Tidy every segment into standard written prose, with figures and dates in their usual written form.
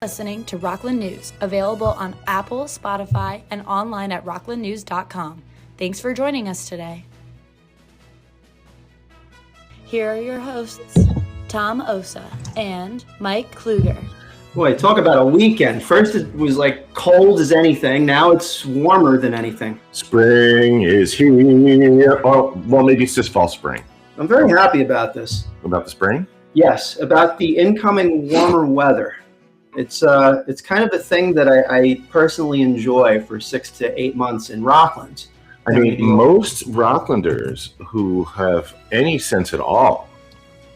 Listening to Rockland News, available on Apple, Spotify, and online at rocklandnews.com. Thanks for joining us today. Here are your hosts, Tom Osa and Mike Kluger. Boy, talk about a weekend. First it was like cold as anything. Now it's warmer than anything. Spring is here. Oh, well, maybe it's just fall spring. I'm very happy about this. About the spring? Yes, about the incoming warmer weather. It's kind of a thing that I personally enjoy for 6 to 8 months in Rockland. I mean, most Rocklanders who have any sense at all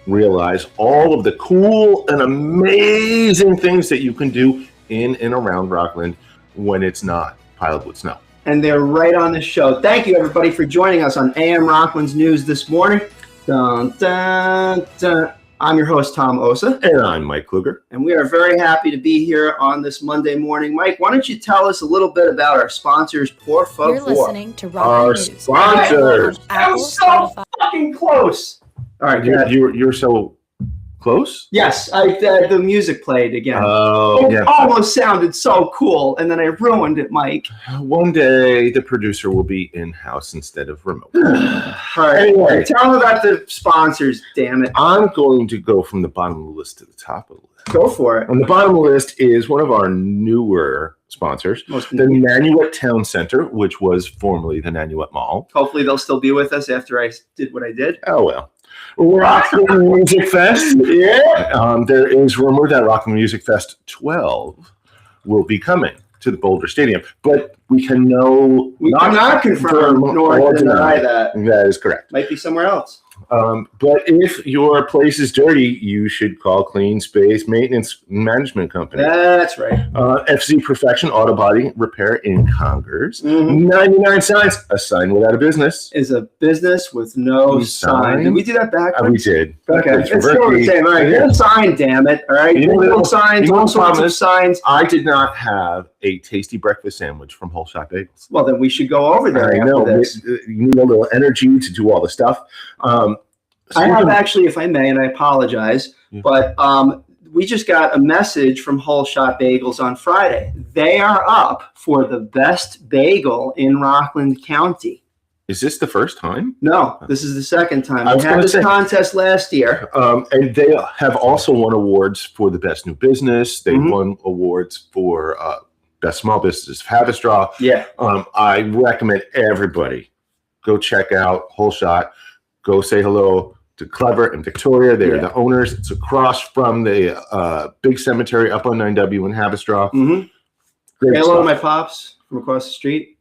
realize all of the cool and amazing things that you can do in and around Rockland when it's not piled with snow. And they're right on the show. Thank you, everybody, for joining us on AM Rockland's News this morning. Dun, dun, dun. I'm your host, Tom Osa. And I'm Mike Kluger. And we are very happy to be here on this Monday morning. Mike, why don't you tell us a little bit about our sponsors, por favor? You're listening to Rockland Our News. sponsors. That was so fucking close. All right, You're so close? Yes, the music played again. Oh, yeah. It almost sounded so cool, and then I ruined it, Mike. One day the producer will be in-house instead of remote. All right, Anyway. tell them about the sponsors, damn it. I'm going to go from the bottom of the list to the top of the list. Go for it. On the bottom of the list is one of our newer sponsors, the Nanuet Town Center, which was formerly the Nanuet Mall. Hopefully they'll still be with us after I did what I did. Oh, well. Rockland Music Fest. Yeah. There is rumor that Rockland Music Fest 12 will be coming to the Boulder Stadium, but we can not confirm nor deny that. That is correct. Might be somewhere else. But if your place is dirty, you should call Clean Space Maintenance Management Company. That's right. FC Perfection Auto Body Repair in Congers. 99 signs. A sign without a business Is a business with no sign. Did we do that backwards? We did. Okay, it's still the same. All right, get a sign, damn it. All right, little signs, all sorts of signs. I did not have a tasty breakfast sandwich from Whole Shot Bagels. Well, then we should go over there after this. You need a little energy to do all the stuff. I have actually, if I may, and I apologize, but we just got a message from Whole Shot Bagels on Friday. They are up for the best bagel in Rockland County. Is this the first time? No, this is the second time. I was We had gonna this say- contest last year. And they have also won awards for the best new business. They won awards for best small business Havistraw. Yeah. I recommend everybody go check out Whole Shot. Go say hello to Clever and Victoria. They are the owners. It's across from the big cemetery up on 9W in Havistraw. Say hello to my pops from across the street.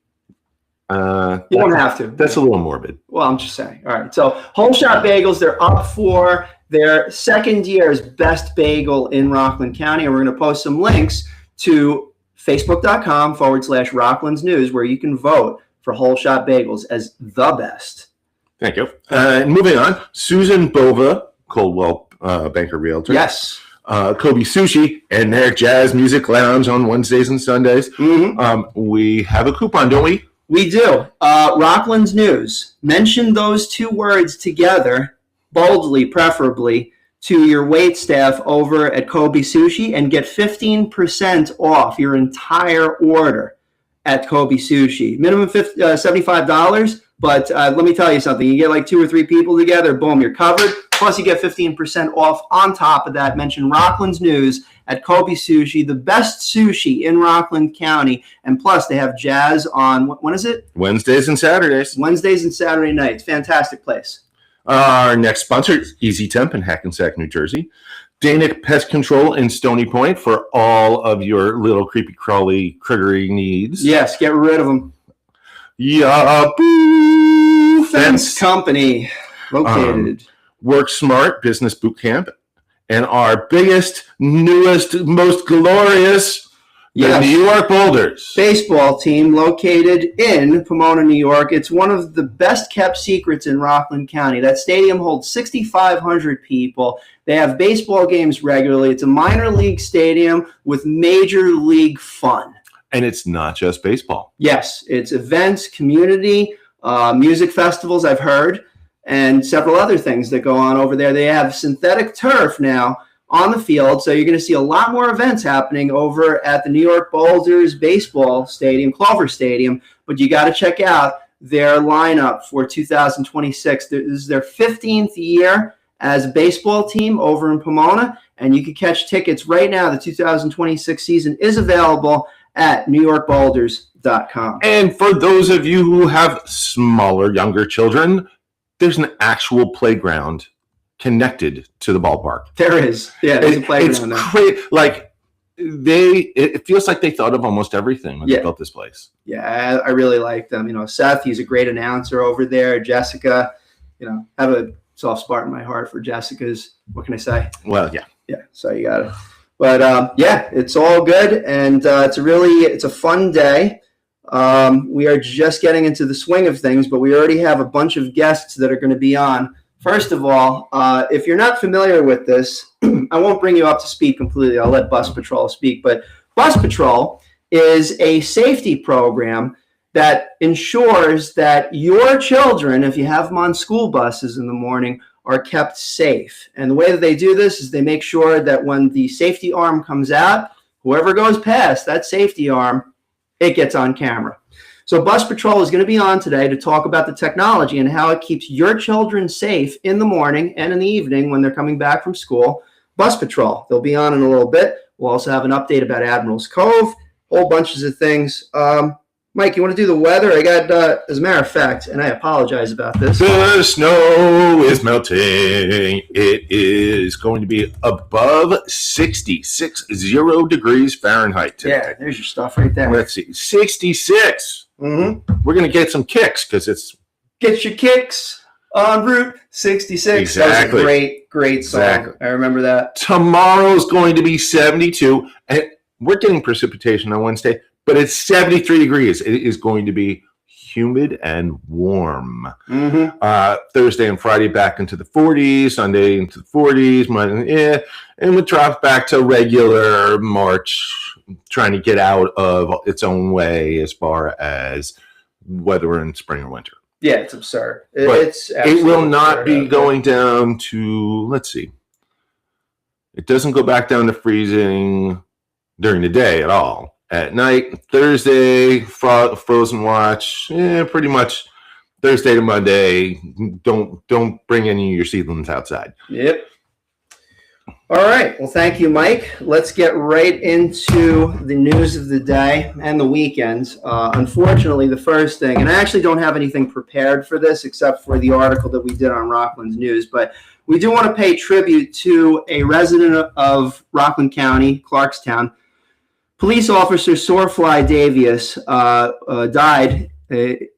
You don't have to. That's a little morbid. Well, I'm just saying. All right. So Whole Shot Bagels, they're up for their second year's best bagel in Rockland County. And we're going to post some links to facebook.com/Rocklands News, where you can vote for Whole Shot Bagels as the best. Thank you. Moving on, Susan Bova, Coldwell Banker Realtor. Yes. Kobe Sushi and their Jazz Music Lounge on Wednesdays and Sundays. We have a coupon, don't we? We do. Rocklands News. Mention those two words together, boldly, preferably, to your wait staff over at Kobe Sushi and get 15% off your entire order at Kobe Sushi. Minimum $75. But let me tell you something. You get like 2 or 3 people together, boom, you're covered. Plus, you get 15% off on top of that. Mention Rockland's News at Kobe Sushi, the best sushi in Rockland County. And plus, they have jazz on, when is it? Wednesdays and Saturdays. Wednesdays and Saturday nights. Fantastic place. Our next sponsor is Easy Temp in Hackensack, New Jersey. Danic Pest Control in Stony Point for all of your little creepy crawly crittery needs. Yes, get rid of them. Yahoo! Fence Company, located. Work Smart Business Boot Camp. And our biggest, newest, most glorious, the New York Boulders. Baseball team located in Pomona, New York. It's one of the best kept secrets in Rockland County. That stadium holds 6,500 people. They have baseball games regularly. It's a minor league stadium with major league fun. And it's not just baseball. Yes, it's events, community, music festivals, I've heard, and several other things that go on over there. They have synthetic turf now, on the field. So you're going to see a lot more events happening over at the New York Boulders baseball stadium, Clover Stadium. But you got to check out their lineup for 2026. This is their 15th year as a baseball team over in Pomona, and you can catch tickets right now. The 2026 season is available at NewYorkBoulders.com. And for those of you who have smaller, younger children, there's an actual playground connected to the ballpark. There is. Yeah, there's a playground there. It's great. Like, it feels like they thought of almost everything when they built this place. Yeah, I really like them. You know, Seth, he's a great announcer over there. Jessica, you know, I have a soft spot in my heart for Jessica's. What can I say? Well, yeah. Yeah, so you got it. But yeah, it's all good, and it's a fun day. We are just getting into the swing of things, but we already have a bunch of guests that are going to be on. First of all, if you're not familiar with this, I won't bring you up to speed completely. I'll let Bus Patrol speak. But Bus Patrol is a safety program that ensures that your children, if you have them on school buses in the morning, are kept safe. And the way that they do this is they make sure that when the safety arm comes out, whoever goes past that safety arm, it gets on camera. So Bus Patrol is going to be on today to talk about the technology and how it keeps your children safe in the morning and in the evening when they're coming back from school. Bus Patrol, they'll be on in a little bit. We'll also have an update about Admiral's Cove, whole bunches of things. Mike, you want to do the weather? I got, as a matter of fact, and I apologize about this. The snow is melting. It is going to be above 60 degrees Fahrenheit today. Yeah, there's your stuff right there. Let's see, 66. Mm-hmm. We're going to get some kicks because it's... Get your kicks on Route 66. Exactly. That was a great song. Exactly. I remember that. Tomorrow's going to be 72, and we're getting precipitation on Wednesday, but it's 73 degrees. It is going to be humid and warm. Mm-hmm. Thursday and Friday back into the 40s, Sunday into the 40s, Monday, and we'll drop back to regular March, trying to get out of its own way as far as whether in spring or winter. Yeah, it's absurd. It will not be going down to, let's see, it doesn't go back down to freezing during the day at all. At night, Thursday, frozen watch, pretty much Thursday to Monday. Don't bring any of your seedlings outside. Yep. All right. Well, thank you, Mike. Let's get right into the news of the day and the weekends. Unfortunately, the first thing, and I actually don't have anything prepared for this except for the article that we did on Rockland's News, but we do want to pay tribute to a resident of Rockland County, Clarkstown. Police officer Sorfly Davies died in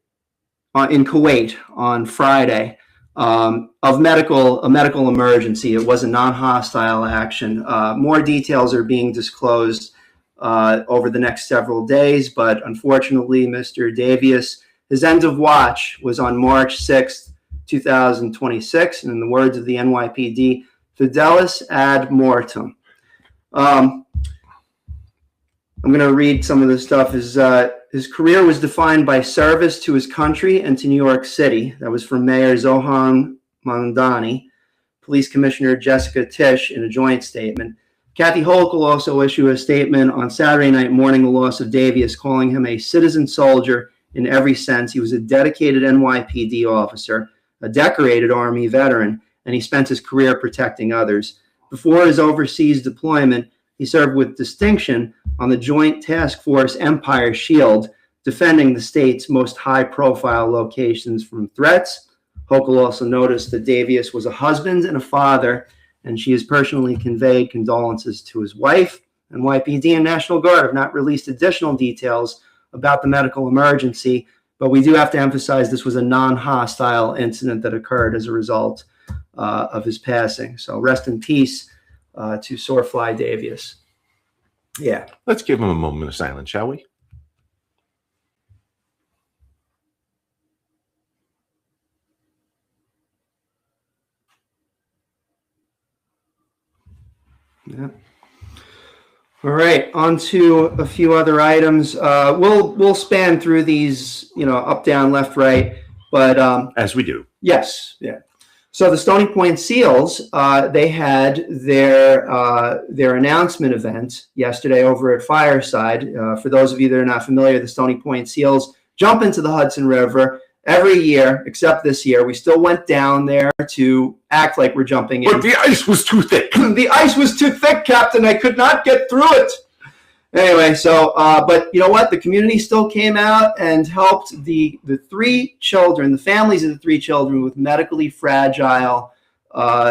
Kuwait on Friday of a medical emergency. It was a non-hostile action. More details are being disclosed over the next several days, but unfortunately, Mr. Davies, his end of watch was on March 6th, 2026, and in the words of the NYPD, fidelis ad mortem. I'm going to read some of this stuff. His career was defined by service to his country and to New York City. That was from Mayor Zohan Mamdani, Police Commissioner Jessica Tisch in a joint statement. Kathy Hochul will also issue a statement on Saturday night mourning the loss of Davies, calling him a citizen soldier in every sense. He was a dedicated NYPD officer, a decorated Army veteran, and he spent his career protecting others. Before his overseas deployment, he served with distinction on the Joint Task Force Empire Shield, defending the state's most high-profile locations from threats. Hochul also noticed that Davies was a husband and a father, and she has personally conveyed condolences to his wife. NYPD and National Guard have not released additional details about the medical emergency, but we do have to emphasize this was a non-hostile incident that occurred as a result of his passing. So rest in peace to Sorfly Davies. Yeah. Let's give him a moment of silence, shall we? Yeah. All right. On to a few other items. We'll span through these, up, down, left, right. But as we do. Yes. Yeah. So the Stony Point Seals, they had their announcement event yesterday over at Fireside. For those of you that are not familiar, the Stony Point Seals jump into the Hudson River every year, except this year. We still went down there to act like we're jumping in. But the ice was too thick. The ice was too thick, Captain. I could not get through it. Anyway, so, but you know what? The community still came out and helped the three children, the families of the three children with medically fragile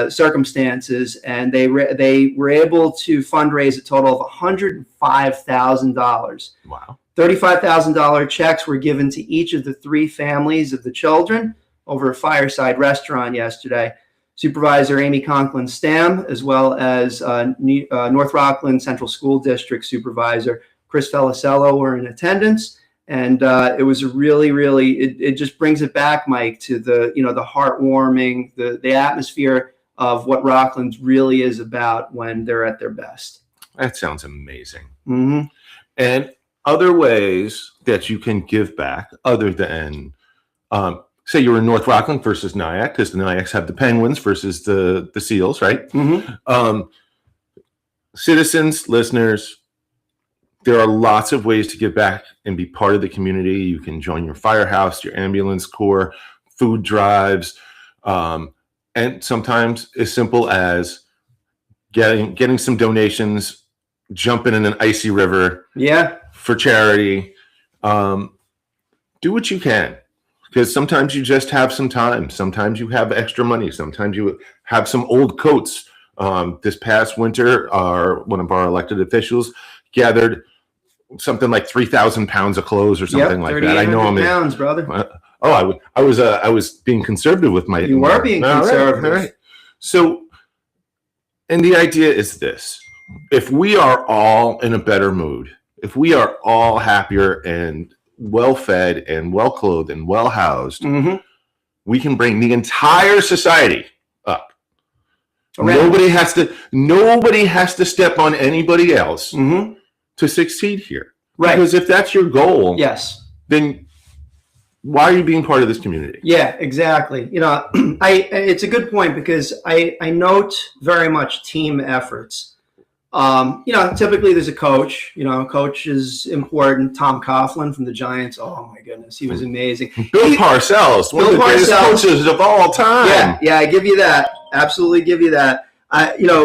circumstances, and they were able to fundraise a total of $105,000. Wow. $35,000 checks were given to each of the three families of the children over a Fireside restaurant yesterday. Supervisor Amy Conklin Stam, as well as North Rockland Central School District Supervisor Chris Felicello were in attendance. And it was really, it just brings it back, Mike, to the heartwarming, the atmosphere of what Rockland really is about when they're at their best. That sounds amazing. Mm-hmm. And other ways that you can give back other than, say you're in North Rockland versus Nyack, because the Nyacks have the Penguins versus the Seals, right? Mm-hmm. Citizens, listeners, there are lots of ways to give back and be part of the community. You can join your firehouse, your ambulance corps, food drives, and sometimes as simple as getting some donations, jumping in an icy river. Yeah. For charity. Do what you can, because sometimes you just have some time. Sometimes you have extra money. Sometimes you have some old coats. This past winter, one of our elected officials gathered something like 3,000 pounds of clothes or something like that. I know I'm pounds, brother. I was being conservative with my. You were being conservative. All right. So, and the idea is this: if we are all in a better mood, if we are all happier and well-fed and well-clothed and well-housed, mm-hmm. we can bring the entire society up. Nobody has to step on anybody else mm-hmm. to succeed here. Right. Because if that's your goal, yes, then why are you being part of this community? Yeah, exactly. It's a good point because I note very much team efforts. Typically there's a coach. Coach is important. Tom Coughlin from the Giants. Oh my goodness, he was amazing. Bill Parcells, one of the greatest coaches of all time. Yeah, I give you that. Absolutely give you that.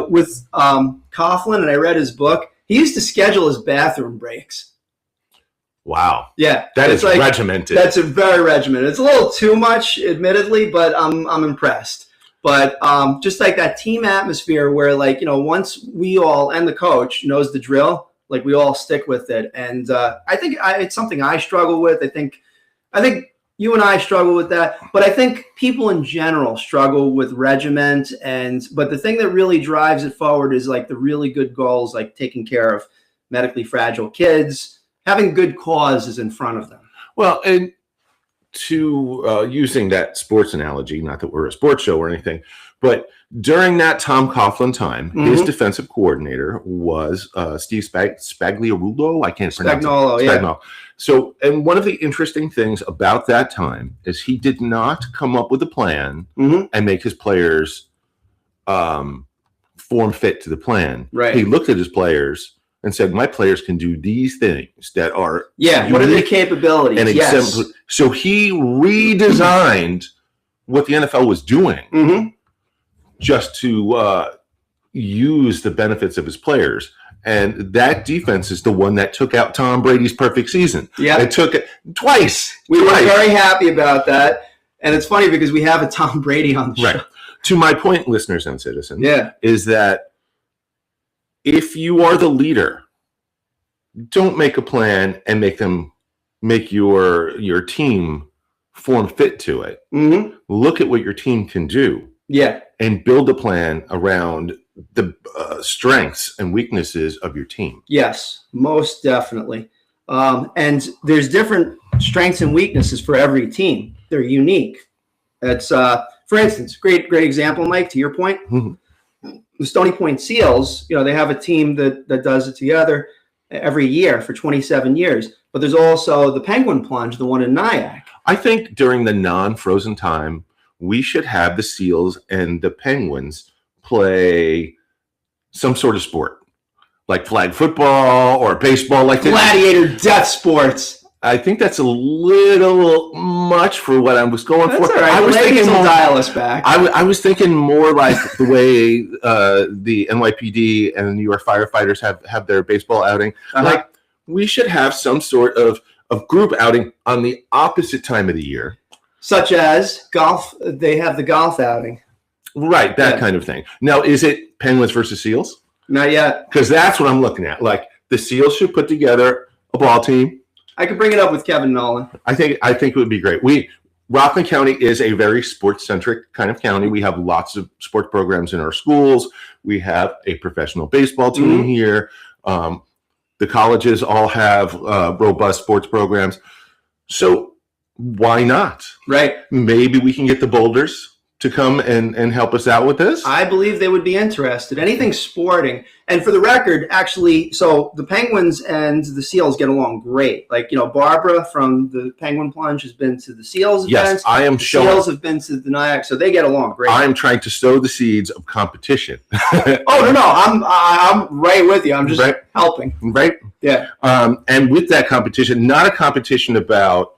With Coughlin, and I read his book. He used to schedule his bathroom breaks. Wow. Yeah, that is regimented. That's a very regimented. It's a little too much, admittedly, but I'm impressed. But just like that team atmosphere where, once we all and the coach knows the drill, we all stick with it. And I think it's something I struggle with. I think you and I struggle with that. But I think people in general struggle with regiment. But the thing that really drives it forward is the really good goals, like taking care of medically fragile kids, having good causes in front of them. Well, and to using that sports analogy, not that we're a sports show or anything, but during that Tom Coughlin time, mm-hmm. his defensive coordinator was Steve Spagnuolo. I can't pronounce it. Spagnuolo, yeah. So, and one of the interesting things about that time is he did not come up with a plan mm-hmm. and make his players form fit to the plan. Right. He looked at his players and said, my players can do these things that are what are their capabilities? And yes. So he redesigned what the NFL was doing mm-hmm. just to use the benefits of his players. And that defense is the one that took out Tom Brady's perfect season. Yeah. It took it twice. We were very happy about that. And it's funny because we have a Tom Brady on the show. Right. To my point, listeners and citizens, yeah. is that if you are the leader, don't make a plan and make your team form fit to it. Mm-hmm. Look at what your team can do. Yeah. And build a plan around the strengths and weaknesses of your team. Yes, most definitely. And there's different strengths and weaknesses for every team. They're unique. It's, for instance, great example, Mike, to your point. Mm-hmm. The Stony Point Seals, they have a team that does it together every year for 27 years. But there's also the Penguin Plunge, the one in Nyack. I think during the non-frozen time we should have the Seals and the Penguins play some sort of sport, like flag football or baseball, like gladiator death sports. I think that's a little much for what I was going That's for. all right. I was thinking will dial us back. I was thinking more like the way the NYPD and the New York firefighters have their baseball outing. Like, we should have some sort of group outing on the opposite time of the year. Such as golf. They have the golf outing. Right, that kind of thing. Now, is it Penguins versus Seals? Not yet. Because that's what I'm looking at. Like, the Seals should put together a ball team. I could bring it up with Kevin Nolan. I think it would be great. Rockland County is a very sports-centric kind of county. We have lots of sports programs in our schools. We have a professional baseball team here. The colleges all have robust sports programs. So why not? Right. Maybe we can get the Boulders to come and help us out with this. I believe they would be interested. Anything sporting. And for the record, actually, so the Penguins and the Seals get along great. Like, Barbara from the Penguin Plunge has been to the Seals events. Yes, I am showing. Seals have been to the NIAC, so they get along great. I'm trying to sow the seeds of competition. Oh, no, I'm right with you. I'm just helping. Right? Yeah. And with that competition, not a competition about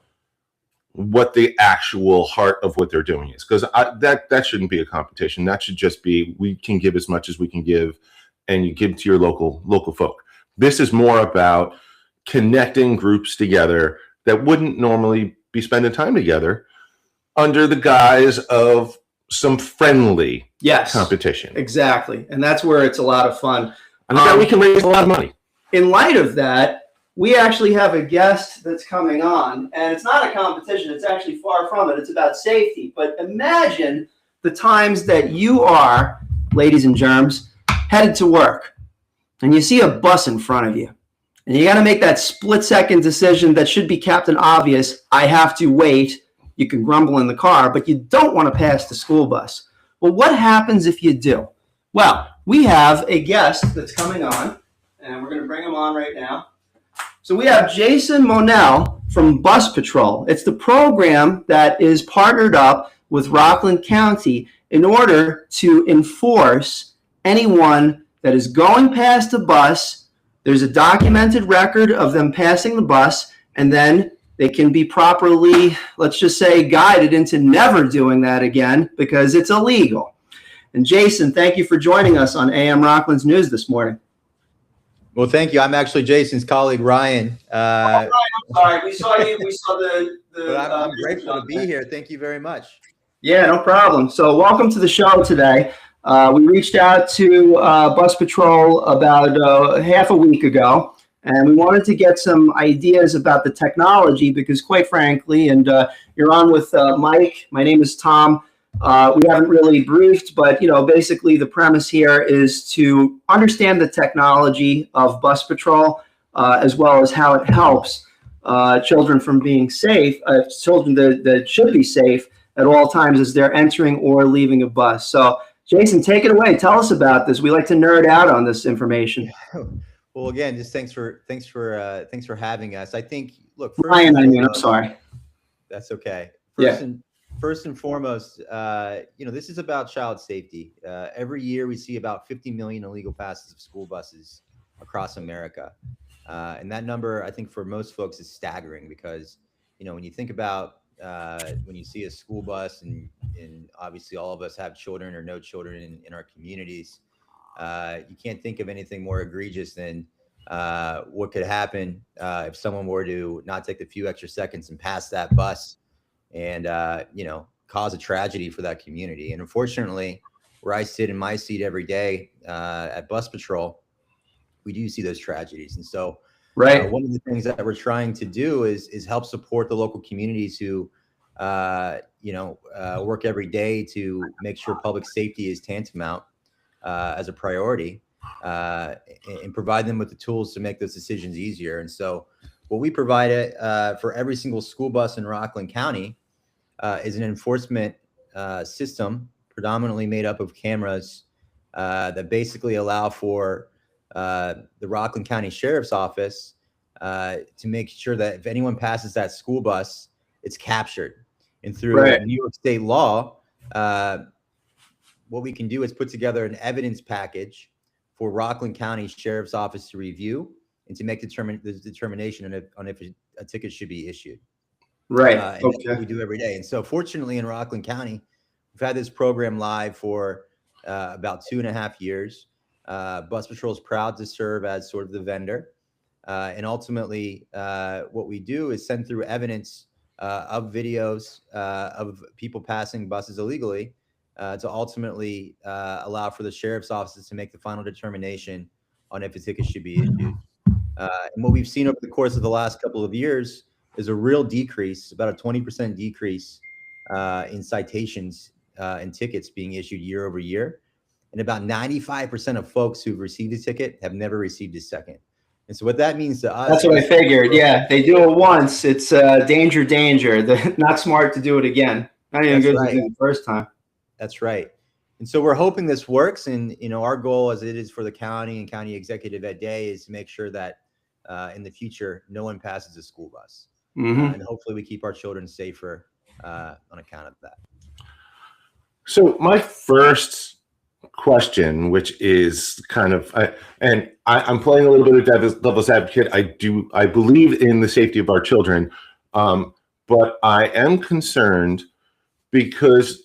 what the actual heart of what they're doing is, because that shouldn't be a competition. That should just be, we can give as much as we can give, and you give to your local folk. This is more about connecting groups together that wouldn't normally be spending time together under the guise of some friendly competition. Exactly. And that's where it's a lot of fun. And we can raise a lot of money. In light of that, we actually have a guest that's coming on, and it's not a competition. It's actually far from it. It's about safety. But imagine the times that you are, ladies and germs, headed to work, and you see a bus in front of you, and you got to make that split-second decision that should be Captain Obvious. I have to wait. You can grumble in the car, but you don't want to pass the school bus. Well, what happens if you do? Well, we have a guest that's coming on, and we're going to bring him on right now. So we have Jason Monell from Bus Patrol. It's the program that is partnered up with Rockland County in order to enforce anyone that is going past a bus. There's a documented record of them passing the bus, and then they can be properly, let's just say, guided into never doing that again because it's illegal. And Jason, thank you for joining us on AM Rockland's News this morning. Well, thank you. I'm actually Jason's colleague, Ryan. Ryan, I'm sorry. We saw you. We saw the but I'm grateful to be here. Thank you very much. Yeah, no problem. So welcome to the show today. We reached out to Bus Patrol about half a week ago, and we wanted to get some ideas about the technology because, quite frankly, and you're on with Mike. My name is Tom. We haven't really briefed, but basically the premise here is to understand the technology of Bus Patrol as well as how it helps children from being safe, children that should be safe at all times as they're entering or leaving a bus. So, Jason, take it away. Tell us about this. We like to nerd out on this information. Well, again, just thanks for having us. I think, look, Ryan, I'm sorry. That's okay. First and foremost, this is about child safety. Every year we see about 50 million illegal passes of school buses across America. And that number, I think for most folks is staggering because, when you think about when you see a school bus and obviously all of us have children or no children in our communities, you can't think of anything more egregious than what could happen if someone were to not take the few extra seconds and pass that bus and, cause a tragedy for that community. And unfortunately, where I sit in my seat every day at Bus Patrol, we do see those tragedies. And so one of the things that we're trying to do is help support the local communities who, work every day to make sure public safety is tantamount as a priority and provide them with the tools to make those decisions easier. And so what we provide for every single school bus in Rockland County is an enforcement system predominantly made up of cameras that basically allow for the Rockland County Sheriff's Office to make sure that if anyone passes that school bus, it's captured. And through New York State law, what we can do is put together an evidence package for Rockland County Sheriff's Office to review and to make the determination on if a ticket should be issued. Right. And that's what we do every day. And so fortunately in Rockland County, we've had this program live for about 2.5 years. Bus Patrol is proud to serve as sort of the vendor. And ultimately, what we do is send through evidence of videos of people passing buses illegally to ultimately allow for the sheriff's offices to make the final determination on if a ticket should be issued. And what we've seen over the course of the last couple of years is a real decrease, about a 20% decrease in citations and tickets being issued year over year. And about 95% of folks who've received a ticket have never received a second. And so what that means to us— That's what I figured. Yeah, they do it once. It's danger. They're not smart to do it again. Not even good to do it the first time. That's right. And so we're hoping this works. And, our goal, as it is for the county and county executive at day, is to make sure that in the future, no one passes a school bus. And hopefully we keep our children safer on account of that. So my first question, which is kind of, I'm playing a little bit of devil's advocate. I believe in the safety of our children, but I am concerned because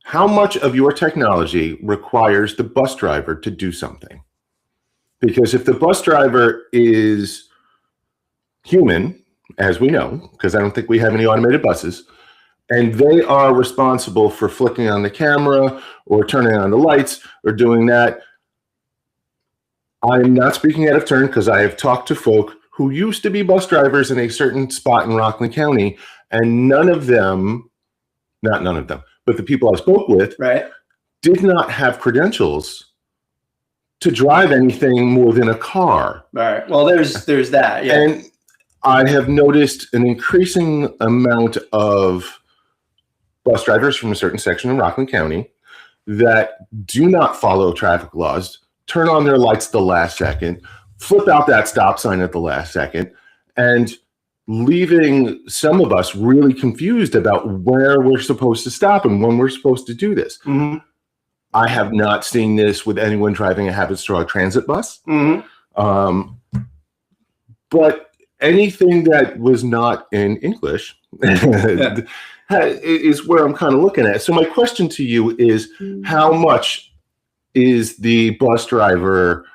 how much of your technology requires the bus driver to do something? Because if the bus driver is human, as we know, because I don't think we have any automated buses, and they are responsible for flicking on the camera or turning on the lights or doing that. I'm not speaking out of turn because I have talked to folk who used to be bus drivers in a certain spot in Rockland County, and not none of them, but the people I spoke with, did not have credentials to drive anything more than a car. Right. Well, there's that. Yeah. And I have noticed an increasing amount of bus drivers from a certain section in Rockland County that do not follow traffic laws, turn on their lights the last second, flip out that stop sign at the last second, and leaving some of us really confused about where we're supposed to stop and when we're supposed to do this. I have not seen this with anyone driving a Habit Straw transit bus. But anything that was not in English is where I'm kind of looking at. So my question to you is, how much is the bus driver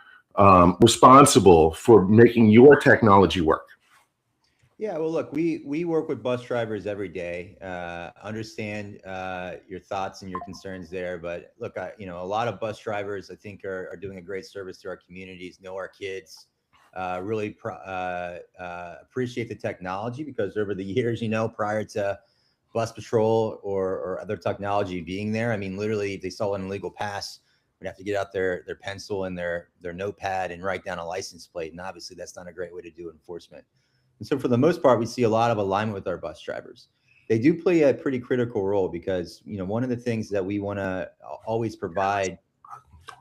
responsible for making your technology work? Yeah, well, look, we work with bus drivers every day. Understand your thoughts and your concerns there, but look, a lot of bus drivers, I think, are doing a great service to our communities, know our kids, really appreciate the technology, because over the years, prior to Bus Patrol or other technology being there, I mean, literally, if they saw an illegal pass, we'd have to get out their pencil and their notepad and write down a license plate, and obviously, that's not a great way to do enforcement. And so for the most part, we see a lot of alignment with our bus drivers. They do play a pretty critical role because, one of the things that we want to always provide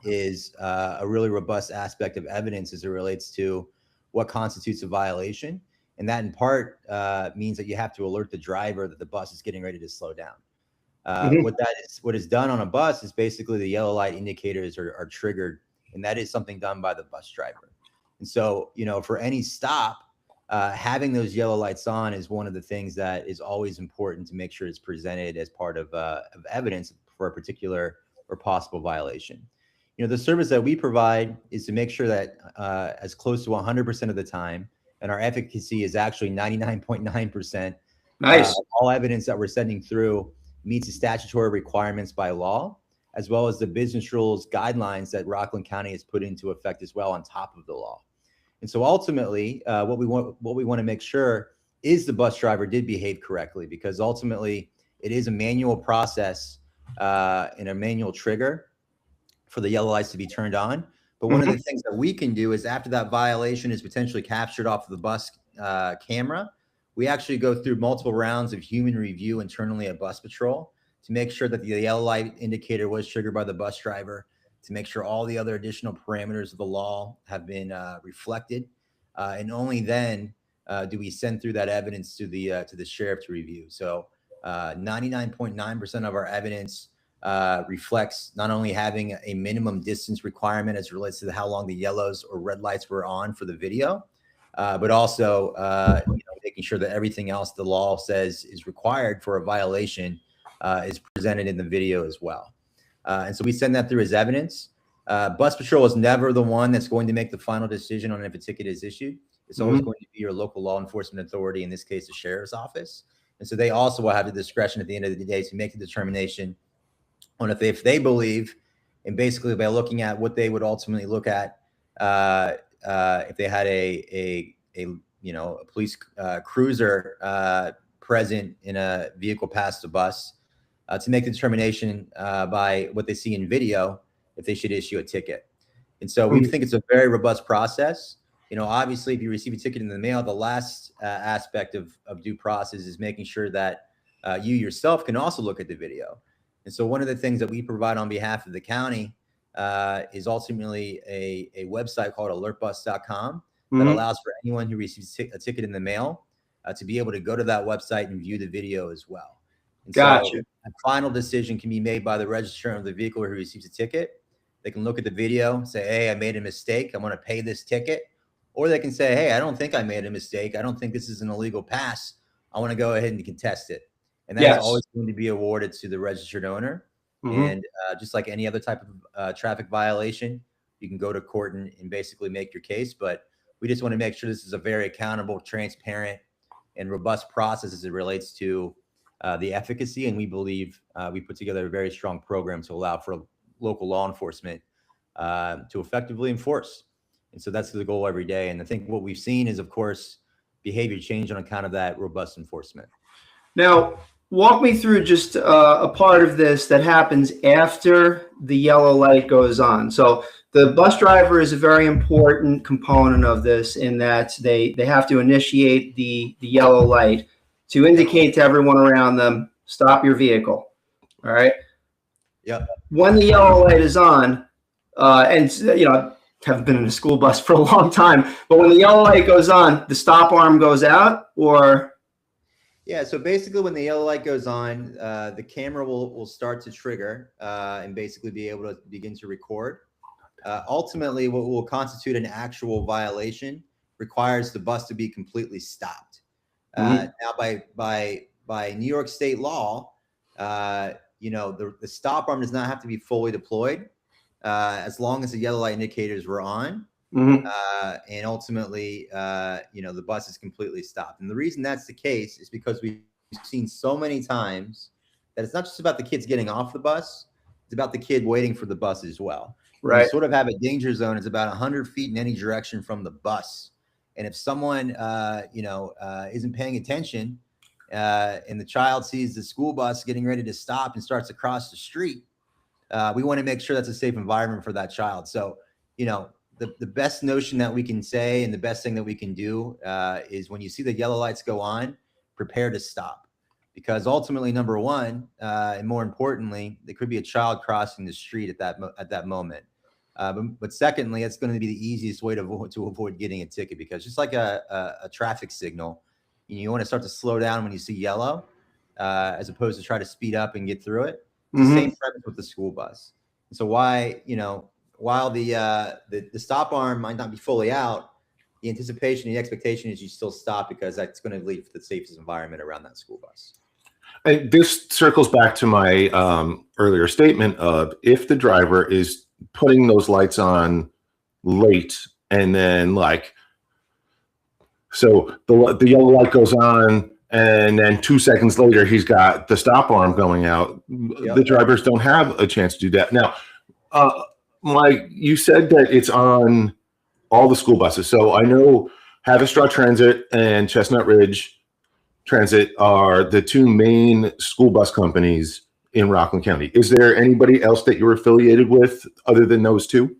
is a really robust aspect of evidence as it relates to what constitutes a violation. And that in part means that you have to alert the driver that the bus is getting ready to slow down. What is done on a bus is basically the yellow light indicators are triggered, and that is something done by the bus driver. And so, for any stop, having those yellow lights on is one of the things that is always important to make sure it's presented as part of evidence for a particular or possible violation. The service that we provide is to make sure that as close to 100% of the time, and our efficacy is actually 99.9%. Nice. All evidence that we're sending through meets the statutory requirements by law, as well as the business rules guidelines that Rockland County has put into effect as well on top of the law. And so ultimately, what we want to make sure is the bus driver did behave correctly, because ultimately it is a manual process and a manual trigger for the yellow lights to be turned on. But one of the things that we can do is, after that violation is potentially captured off of the bus camera, we actually go through multiple rounds of human review internally at Bus Patrol to make sure that the yellow light indicator was triggered by the bus driver, to make sure all the other additional parameters of the law have been reflected, and only then do we send through that evidence to the sheriff to review. So 99.9% of our evidence reflects not only having a minimum distance requirement as it relates to how long the yellows or red lights were on for the video, but also making sure that everything else the law says is required for a violation is presented in the video as well. And so we send that through as evidence. Bus Patrol is never the one that's going to make the final decision on if a ticket is issued. It's always going to be your local law enforcement authority, in this case, the sheriff's office. And so they also will have the discretion at the end of the day to make the determination on if they believe, and basically by looking at what they would ultimately look at if they had a police cruiser present in a vehicle past the bus, to make the determination by what they see in video if they should issue a ticket. And so we think it's a very robust process. Obviously, if you receive a ticket in the mail, the last aspect of due process is making sure that you yourself can also look at the video. And so one of the things that we provide on behalf of the county is ultimately a website called alertbus.com that allows for anyone who receives a ticket in the mail to be able to go to that website and view the video as well. And Gotcha. So a final decision can be made by the registrant of the vehicle who receives a ticket. They can look at the video, say, hey, I made a mistake. I'm going to pay this ticket. Or they can say, hey, I don't think I made a mistake. I don't think this is an illegal pass. I want to go ahead and contest it. And that's always going to be awarded to the registered owner. And just like any other type of traffic violation, you can go to court and basically make your case. But we just want to make sure this is a very accountable, transparent, and robust process as it relates to the efficacy. And we believe we put together a very strong program to allow for local law enforcement to effectively enforce. And so that's the goal every day. And I think what we've seen is, of course, behavior change on account of that robust enforcement. Now, walk me through just a part of this that happens after the yellow light goes on. So the bus driver is a very important component of this in that they have to initiate the yellow light to indicate to everyone around them, stop your vehicle. All right. Yep. When the yellow light is on, and haven't been in a school bus for a long time, but when the yellow light goes on, the stop arm goes out, or? Yeah, so basically when the yellow light goes on, the camera will start to trigger and basically be able to begin to record. Ultimately, what will constitute an actual violation requires the bus to be completely stopped. Now, by New York State law, the stop arm does not have to be fully deployed as long as the yellow light indicators were on. And ultimately, the bus is completely stopped. And the reason that's the case is because we've seen so many times that it's not just about the kids getting off the bus, it's about the kid waiting for the bus as well. Right. You sort of have a danger zone. It's about 100 feet in any direction from the bus. And if someone, isn't paying attention and the child sees the school bus getting ready to stop and starts to cross the street, we want to make sure that's a safe environment for that child. So, the best notion that we can say and the best thing that we can do is when you see the yellow lights go on, prepare to stop. Because ultimately, number one, and more importantly, there could be a child crossing the street at that moment. But secondly, it's going to be the easiest way to avoid getting a ticket, because just like a traffic signal, you want to start to slow down when you see yellow, as opposed to try to speed up and get through it. It's the same premise with the school bus. And so while the stop arm might not be fully out, the anticipation, the expectation is you still stop, because that's going to lead to the safest environment around that school bus. And this circles back to my earlier statement of, if the driver is putting those lights on late, and then so the yellow light goes on, and then 2 seconds later he's got the stop arm going out. Yep. The drivers don't have a chance to do that. Now, Mike, you said that it's on all the school buses. So I know Haverstraw Transit and Chestnut Ridge Transit are the two main school bus companies in Rockland County. Is there anybody else that you're affiliated with other than those two?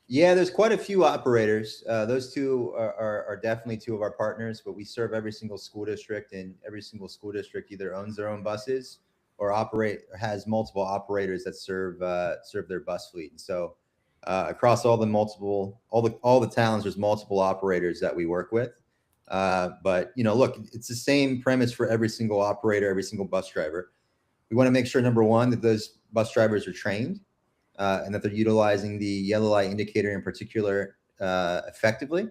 Yeah, there's quite a few operators. Those two are definitely two of our partners, but we serve every single school district, and every single school district either owns their own buses or has multiple operators that serve their bus fleet. And so across all the towns, there's multiple operators that we work with. But look, it's the same premise for every single operator, every single bus driver. We want to make sure, number one, that those bus drivers are trained and that they're utilizing the yellow light indicator in particular effectively.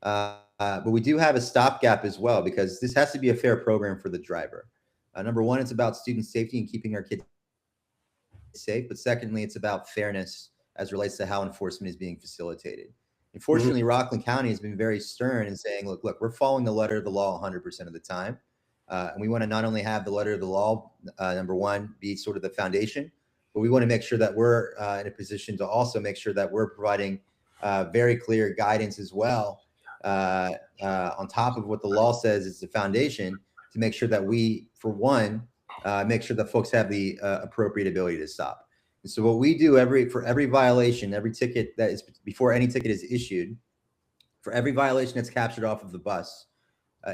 But we do have a stopgap as well, because this has to be a fair program for the driver. Number one, it's about student safety and keeping our kids safe. But secondly, it's about fairness as relates to how enforcement is being facilitated. Unfortunately, Rockland County has been very stern in saying, look, we're following the letter of the law 100% of the time. And we want to not only have the letter of the law, number one, be sort of the foundation, but we want to make sure that we're in a position to also make sure that we're providing very clear guidance as well, on top of what the law says is the foundation, to make sure that we, for one, make sure that folks have the appropriate ability to stop. And so what we do for every violation, every ticket that is before any ticket is issued, for every violation that's captured off of the bus,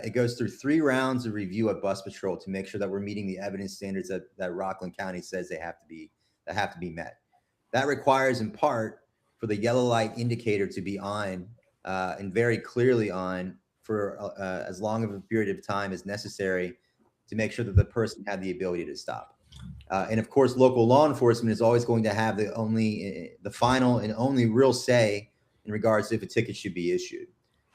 it goes through 3 rounds of review at Bus Patrol to make sure that we're meeting the evidence standards that Rockland County says that have to be met. That requires, in part, for the yellow light indicator to be on and very clearly on for as long of a period of time as necessary to make sure that the person had the ability to stop. And of course, local law enforcement is always going to have the final and only real say in regards to if a ticket should be issued.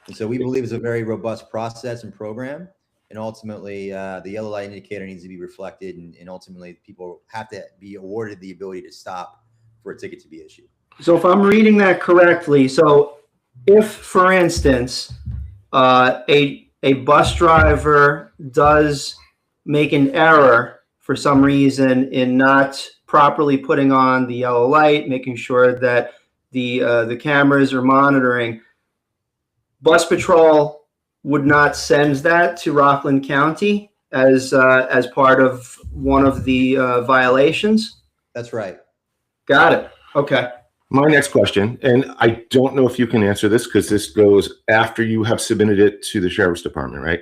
And so we believe it's a very robust process and program. And ultimately, the yellow light indicator needs to be reflected, and ultimately people have to be awarded the ability to stop for a ticket to be issued. So if I'm reading that correctly, so if, for instance, a bus driver does make an error for some reason in not properly putting on the yellow light, making sure that the cameras are monitoring, Bus Patrol would not send that to Rockland County as part of one of the violations? That's right. Got it. Okay. My next question, and I don't know if you can answer this because this goes after you have submitted it to the Sheriff's Department, right?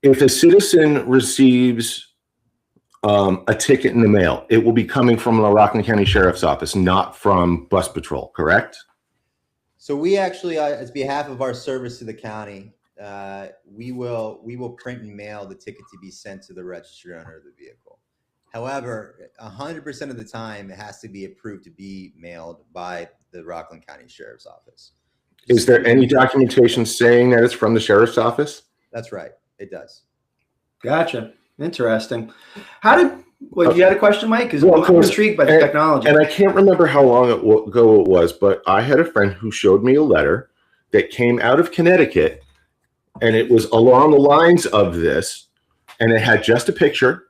If a citizen receives a ticket in the mail, it will be coming from the Rockland County Sheriff's Office, not from Bus Patrol, correct? So we actually, as behalf of our service to the county, we will print and mail the ticket to be sent to the registered owner of the vehicle. However, 100% of the time, it has to be approved to be mailed by the Rockland County Sheriff's Office. Is there any documentation saying that it's from the Sheriff's Office? That's right. It does. Gotcha. Interesting. You had a question, Mike? Because Well, I'm intrigued by the technology. And I can't remember how long ago it was, but I had a friend who showed me a letter that came out of Connecticut, and it was along the lines of this, and it had just a picture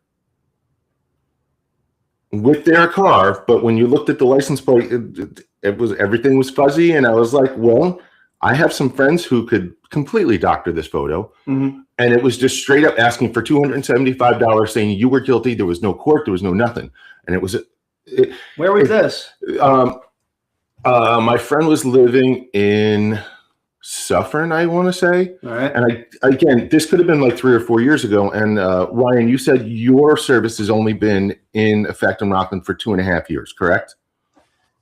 with their car, but when you looked at the license plate, everything was fuzzy, and I was like, well, I have some friends who could completely doctor this photo. Mm-hmm. And it was just straight up asking for $275, saying you were guilty. There was no court. There was no nothing. And it was. Where was this? My friend was living in Suffern, I want to say. All right. And again, this could have been like 3 or 4 years ago. And Ryan, you said your service has only been in effect in Rockland for 2.5 years, correct?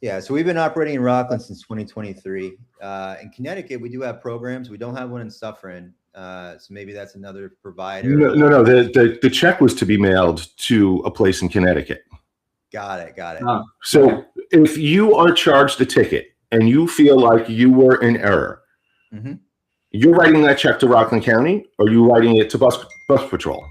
Yeah, so we've been operating in Rockland since 2023. In Connecticut, we do have programs. We don't have one in Suffern. So maybe that's another provider. No. The check was to be mailed to a place in Connecticut. Got it. Oh, So if you are charged a ticket and you feel like you were in error, mm-hmm. You're writing that check to Rockland County, or are you writing it to Bus Patrol?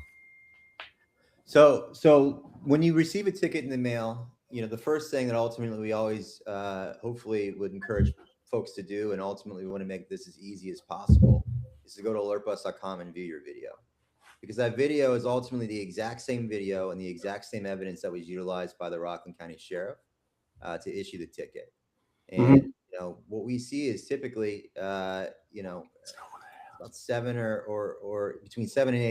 So when you receive a ticket in the mail, the first thing that ultimately we always hopefully would encourage folks to do, and ultimately we want to make this as easy as possible, is to go to alertbus.com and view your video, because that video is ultimately the exact same video and the exact same evidence that was utilized by the Rockland County Sheriff to issue the ticket. And what we see is typically about 7 or between 7 and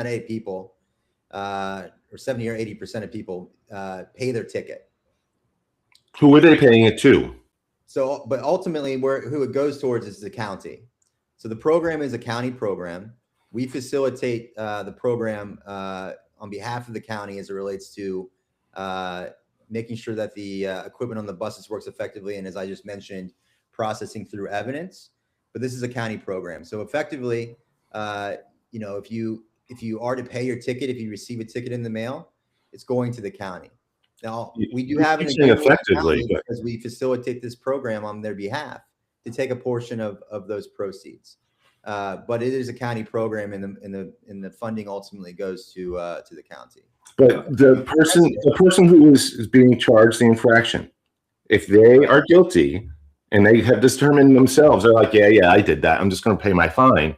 8 people, or 70 or 80% of people pay their ticket. Who are they paying it to? So, but ultimately, who it goes towards is the county. So the program is a county program. We facilitate the program on behalf of the county as it relates to making sure that the equipment on the buses works effectively, and as I just mentioned, processing through evidence. but this is a county program. So effectively, if you are to pay your ticket, if you receive a ticket in the mail, it's going to the county. Now, we do have an agreement effectively because we facilitate this program on their behalf to take a portion of those proceeds. But it is a county program, and the funding ultimately goes to the county. But the person who is being charged the infraction, if they are guilty and they have determined themselves, they're like, yeah, I did that, I'm just going to pay my fine.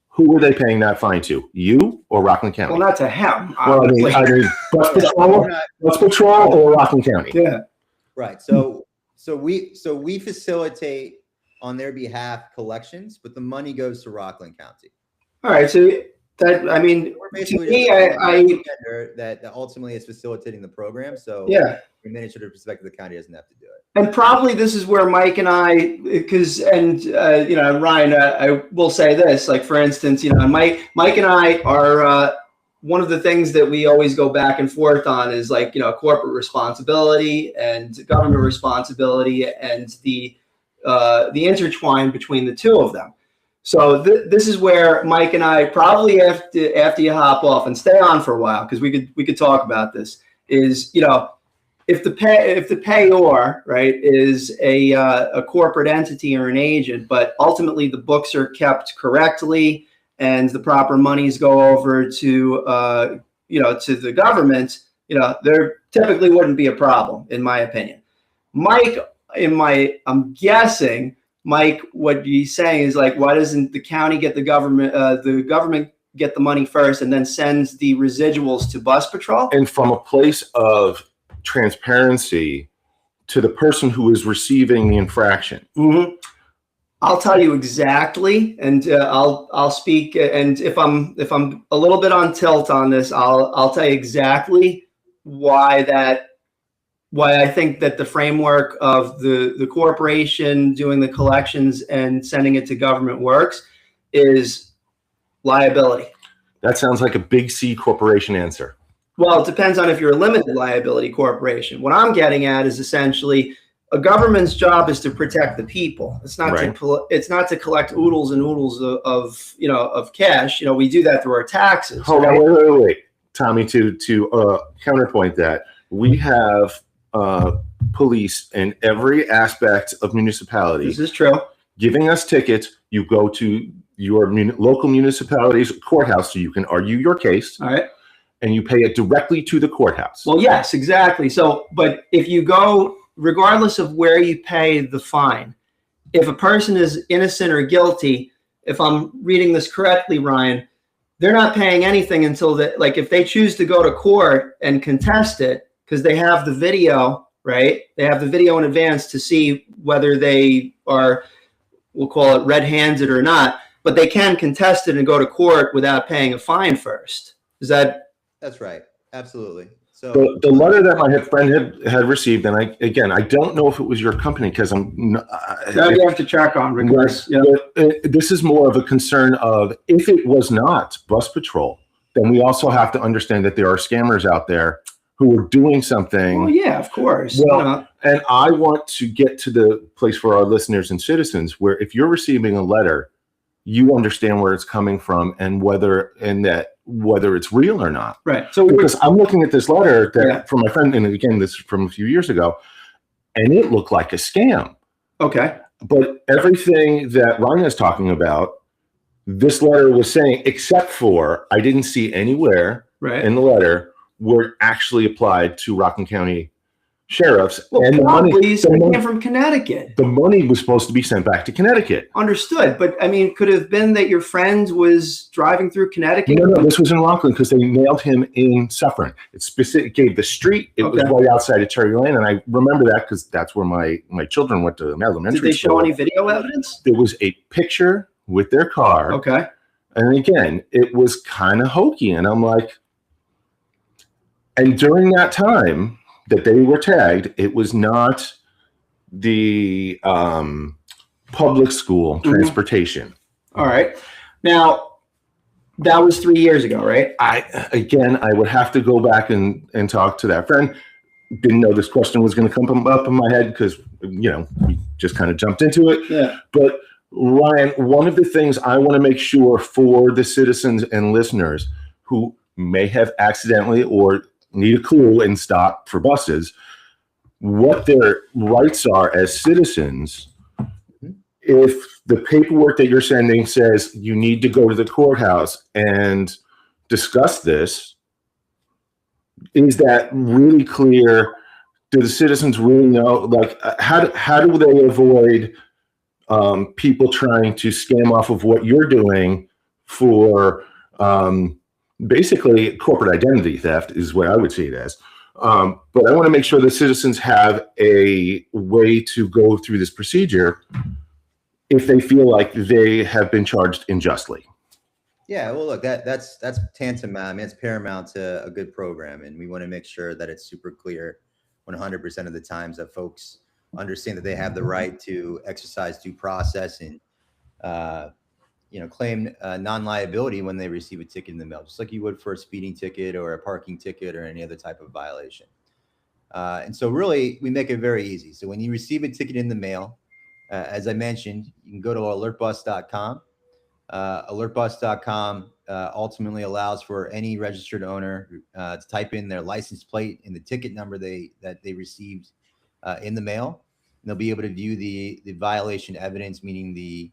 Who are they paying that fine to? You or Rockland County? Well, not to him. Well, I mean, Bus Patrol or Rockland County? Yeah. Right. So we facilitate on their behalf collections, but the money goes to Rockland County. All right. So that, I mean, We're basically to me, that ultimately is facilitating the program. So yeah. from an administrative perspective, the county doesn't have to do it. And probably this is where Mike and I, Ryan, I will say this, like, for instance, Mike and I are, one of the things that we always go back and forth on is, like, corporate responsibility and government responsibility and the intertwine between the two of them. So this is where Mike and I probably after you hop off and stay on for a while, because we could talk about this, is, if the payor, right, is a corporate entity or an agent, but ultimately the books are kept correctly and the proper monies go over to the government, there typically wouldn't be a problem, in my opinion. Mike, I'm guessing, Mike, what he's saying is, like, why doesn't the county get the government get the money first and then sends the residuals to Bus Patrol? And from a place of transparency to the person who is receiving the infraction. Mm-hmm. I'll tell you exactly, and I'll speak. And if I'm a little bit on tilt on this, I'll tell you exactly why I think that the framework of the corporation doing the collections and sending it to government works is liability. That sounds like a big C corporation answer. Well, it depends on if you're a limited liability corporation. What I'm getting at is essentially a government's job is to protect the people. It's not right. to collect oodles and oodles of cash. We do that through our taxes. Hold on, wait, Tommy. To counterpoint that, we have police in every aspect of municipality. This is true. Giving us tickets. You go to your local municipality's courthouse so you can argue your case. All right. And you pay it directly to the courthouse. Well, yes, exactly. So, but if you go, regardless of where you pay the fine, if a person is innocent or guilty, if I'm reading this correctly, Ryan, they're not paying anything until if they choose to go to court and contest it, because they have the video, right? They have the video in advance to see whether they are, we'll call it red-handed or not, but they can contest it and go to court without paying a fine first. Is that? That's right. Absolutely. So the letter that my friend had received, and I don't know if it was your company, because you have to check on. Because, this is more of a concern of, if it was not Bus Patrol, then we also have to understand that there are scammers out there who are doing something. Oh yeah, of course. Well, and I want to get to the place for our listeners and citizens where, if you're receiving a letter, you understand where it's coming from and whether it's real or not. Right. So because I'm looking at this letter from my friend, and again, this is from a few years ago, and it looked like a scam. Okay. But everything that Ryan is talking about, this letter was saying, except for, I didn't see anywhere in the letter where it actually applied to Rockland County sheriffs. Well, and the money from Connecticut. The money was supposed to be sent back to Connecticut. Understood. But I mean, could have been that your friend was driving through Connecticut? No, this was in Rockland, because they nailed him in Suffern. It gave the street. It was right outside of Cherry Lane. And I remember that because that's where my children went to elementary school. Did they show any video evidence? There was a picture with their car. Okay. And again, it was kind of hokey. And I'm like, and during that time that they were tagged, it was not the public school transportation. All right. Now, that was 3 years ago, right? I would have to go back and talk to that friend. Didn't know this question was going to come up in my head because, we just kind of jumped into it. Yeah. But Ryan, one of the things I want to make sure for the citizens and listeners who may have accidentally or need a clue and stop for buses, what their rights are as citizens. If the paperwork that you're sending says you need to go to the courthouse and discuss this, is that really clear? Do the citizens really know? Like, how do they avoid people trying to scam off of what you're doing for basically corporate identity theft is what I would see it as. But I want to make sure the citizens have a way to go through this procedure if they feel like they have been charged unjustly. Yeah, well, look, that's tantamount. I mean, it's paramount to a good program, and we want to make sure that it's super clear 100% of the times that folks understand that they have the right to exercise due process and claim non-liability when they receive a ticket in the mail, just like you would for a speeding ticket or a parking ticket or any other type of violation. And so really, we make it very easy. So when you receive a ticket in the mail, as I mentioned, you can go to alertbus.com. Alertbus.com ultimately allows for any registered owner to type in their license plate and the ticket number that they received in the mail. And they'll be able to view the violation evidence, meaning the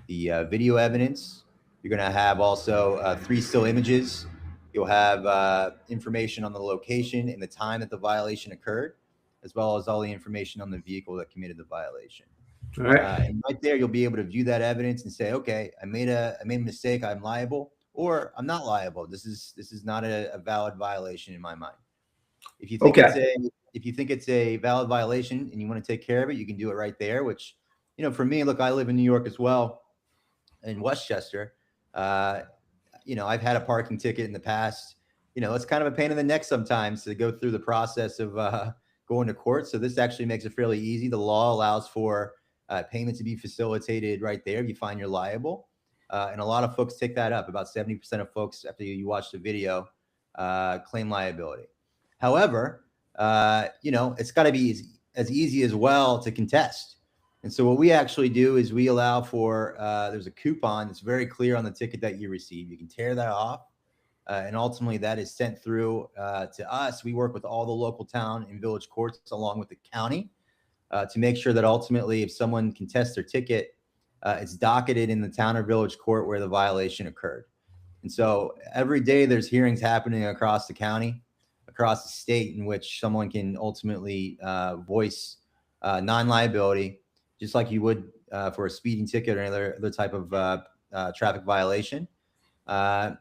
video evidence. You're going to have also 3 still images. You'll have information on the location and the time that the violation occurred, as well as all the information on the vehicle that committed the violation. All right. And right there, you'll be able to view that evidence and say, okay, I made a mistake. I'm liable, or I'm not liable. This is not a valid violation in my mind. If you think it's a valid violation and you want to take care of it, you can do it right there. Which, for me, look, I live in New York as well, in Westchester. I've had a parking ticket in the past. It's kind of a pain in the neck sometimes to go through the process of going to court. So this actually makes it fairly easy. The law allows for payment to be facilitated right there if you find you're liable. And a lot of folks take that up. About 70% of folks, after you watch the video, claim liability. However, it's got to be as easy as well to contest. And so what we actually do is we allow for, there's a coupon that's very clear on the ticket that you receive. You can tear that off. And ultimately that is sent through to us. We work with all the local town and village courts along with the county to make sure that ultimately if someone contests their ticket, it's docketed in the town or village court where the violation occurred. And so every day there's hearings happening across the county, across the state, in which someone can ultimately voice non-liability, just like you would for a speeding ticket or any other type of traffic violation. And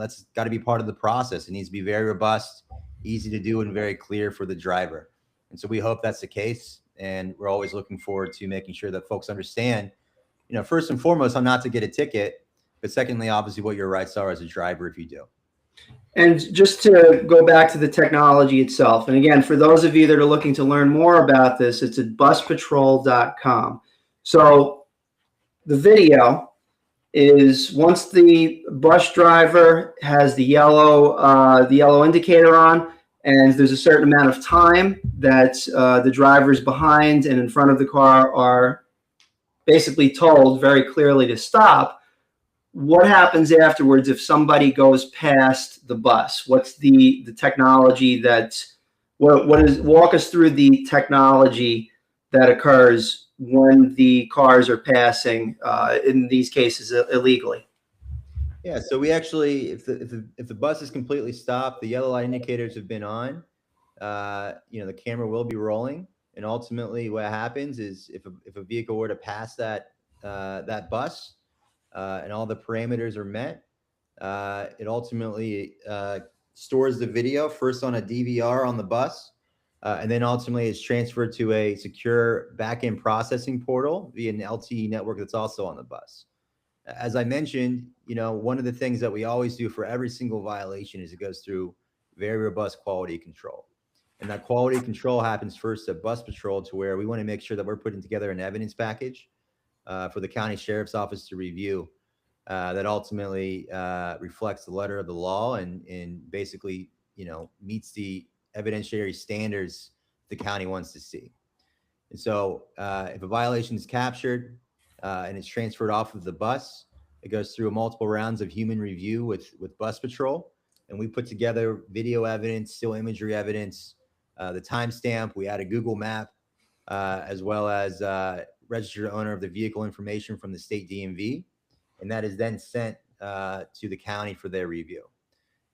that's got to be part of the process. It needs to be very robust, easy to do, and very clear for the driver. And so we hope that's the case. And we're always looking forward to making sure that folks understand, first and foremost, how not to get a ticket, but secondly, obviously what your rights are as a driver if you do. And just to go back to the technology itself, and again, for those of you that are looking to learn more about this, it's at buspatrol.com. So the video is once the bus driver has the yellow indicator on, and there's a certain amount of time that the drivers behind and in front of the car are basically told very clearly to stop. What happens afterwards if somebody goes past the bus? What's the technology walk us through the technology that occurs when the cars are passing, in these cases, illegally? Yeah, so we actually, if the bus is completely stopped, the yellow light indicators have been on, the camera will be rolling. And ultimately what happens is if a vehicle were to pass that bus, and all the parameters are met, it ultimately stores the video first on a DVR on the bus, and then ultimately it's transferred to a secure backend processing portal via an LTE network that's also on the bus. As I mentioned, one of the things that we always do for every single violation is it goes through very robust quality control. And that quality control happens first at Bus Patrol, to where we want to make sure that we're putting together an evidence package for the county sheriff's office to review that ultimately reflects the letter of the law and basically, meets the evidentiary standards the county wants to see. And so if a violation is captured, and it's transferred off of the bus. It goes through multiple rounds of human review with bus patrol, and we put together video evidence, still imagery evidence, the timestamp. We add a Google map, as well as registered owner of the vehicle information from the state DMV, and that is then sent to the county for their review.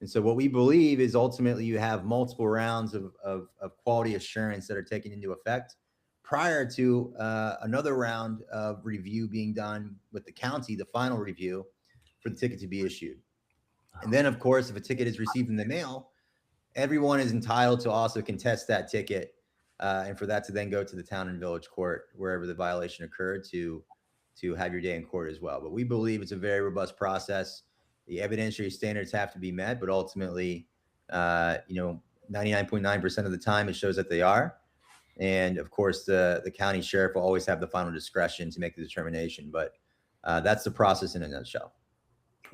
And so what we believe is ultimately you have multiple rounds of quality assurance that are taken into effect prior to another round of review being done with the county, the final review for the ticket to be issued. And then, of course, if a ticket is received in the mail, everyone is entitled to also contest that ticket, and for that to then go to the town and village court, wherever the violation occurred, to have your day in court as well. But we believe it's a very robust process. The evidentiary standards have to be met, but ultimately, 99.9% of the time it shows that they are. And of course, the county sheriff will always have the final discretion to make the determination. But that's the process in a nutshell.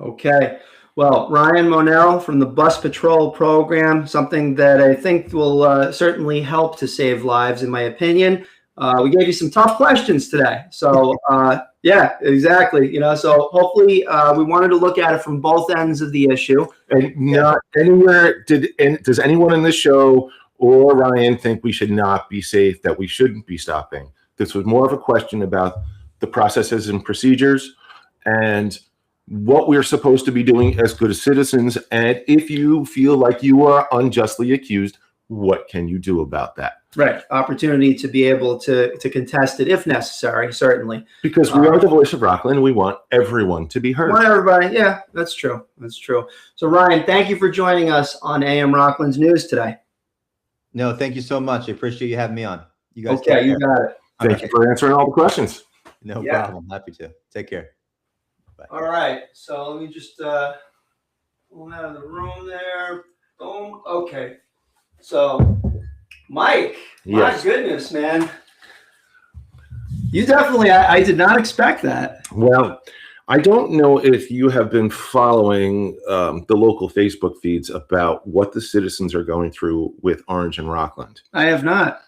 Okay. Well, Ryan Monell from the Bus Patrol Program, something that I think will certainly help to save lives, in my opinion. We gave you some tough questions today. So, yeah, exactly. So hopefully we wanted to look at it from both ends of the issue. And not anywhere does anyone in this show or Ryan think we should not be safe, that we shouldn't be stopping. This was more of a question about the processes and procedures and what we're supposed to be doing as good citizens. And if you feel like you are unjustly accused, what can you do about that? Right. Opportunity to be able to contest it if necessary, certainly. Because we are the voice of Rockland. We want everyone to be heard. Want everybody. Yeah, that's true. That's true. So, Ryan, thank you for joining us on AM Rockland's News today. No, thank you so much. I appreciate you having me on. You guys. Okay, you got it. Thank you for answering all the questions. No problem. Happy to. Take care. Bye. All right. So let me just pull out of the room there. Boom. Okay. So, Mike, Yes. my goodness, man. You definitely, I did not expect that. Well, I don't know if you have been following the local Facebook feeds about what the citizens are going through with Orange and Rockland. I have not.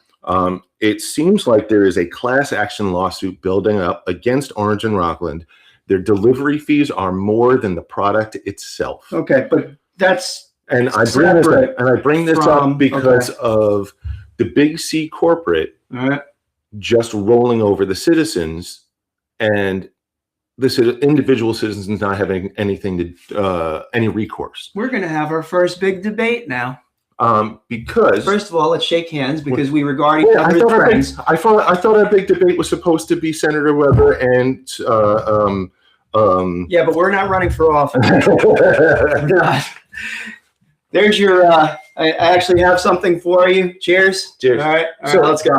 It seems like there is a class action lawsuit building up against Orange and Rockland. Their delivery fees are more than the product itself. Okay, but that's And I bring this up because of the Big C corporate all right. just rolling over the citizens, and the individual citizens not having anything to any recourse. We're going to have our first big debate now. Because First of all, let's shake hands because we regard each I other as friends. thought our big debate was supposed to be Senator Weber and Yeah, but we're not running for office. We're not. There's your. I actually have something for you. Cheers. Cheers. All right, So- let's go.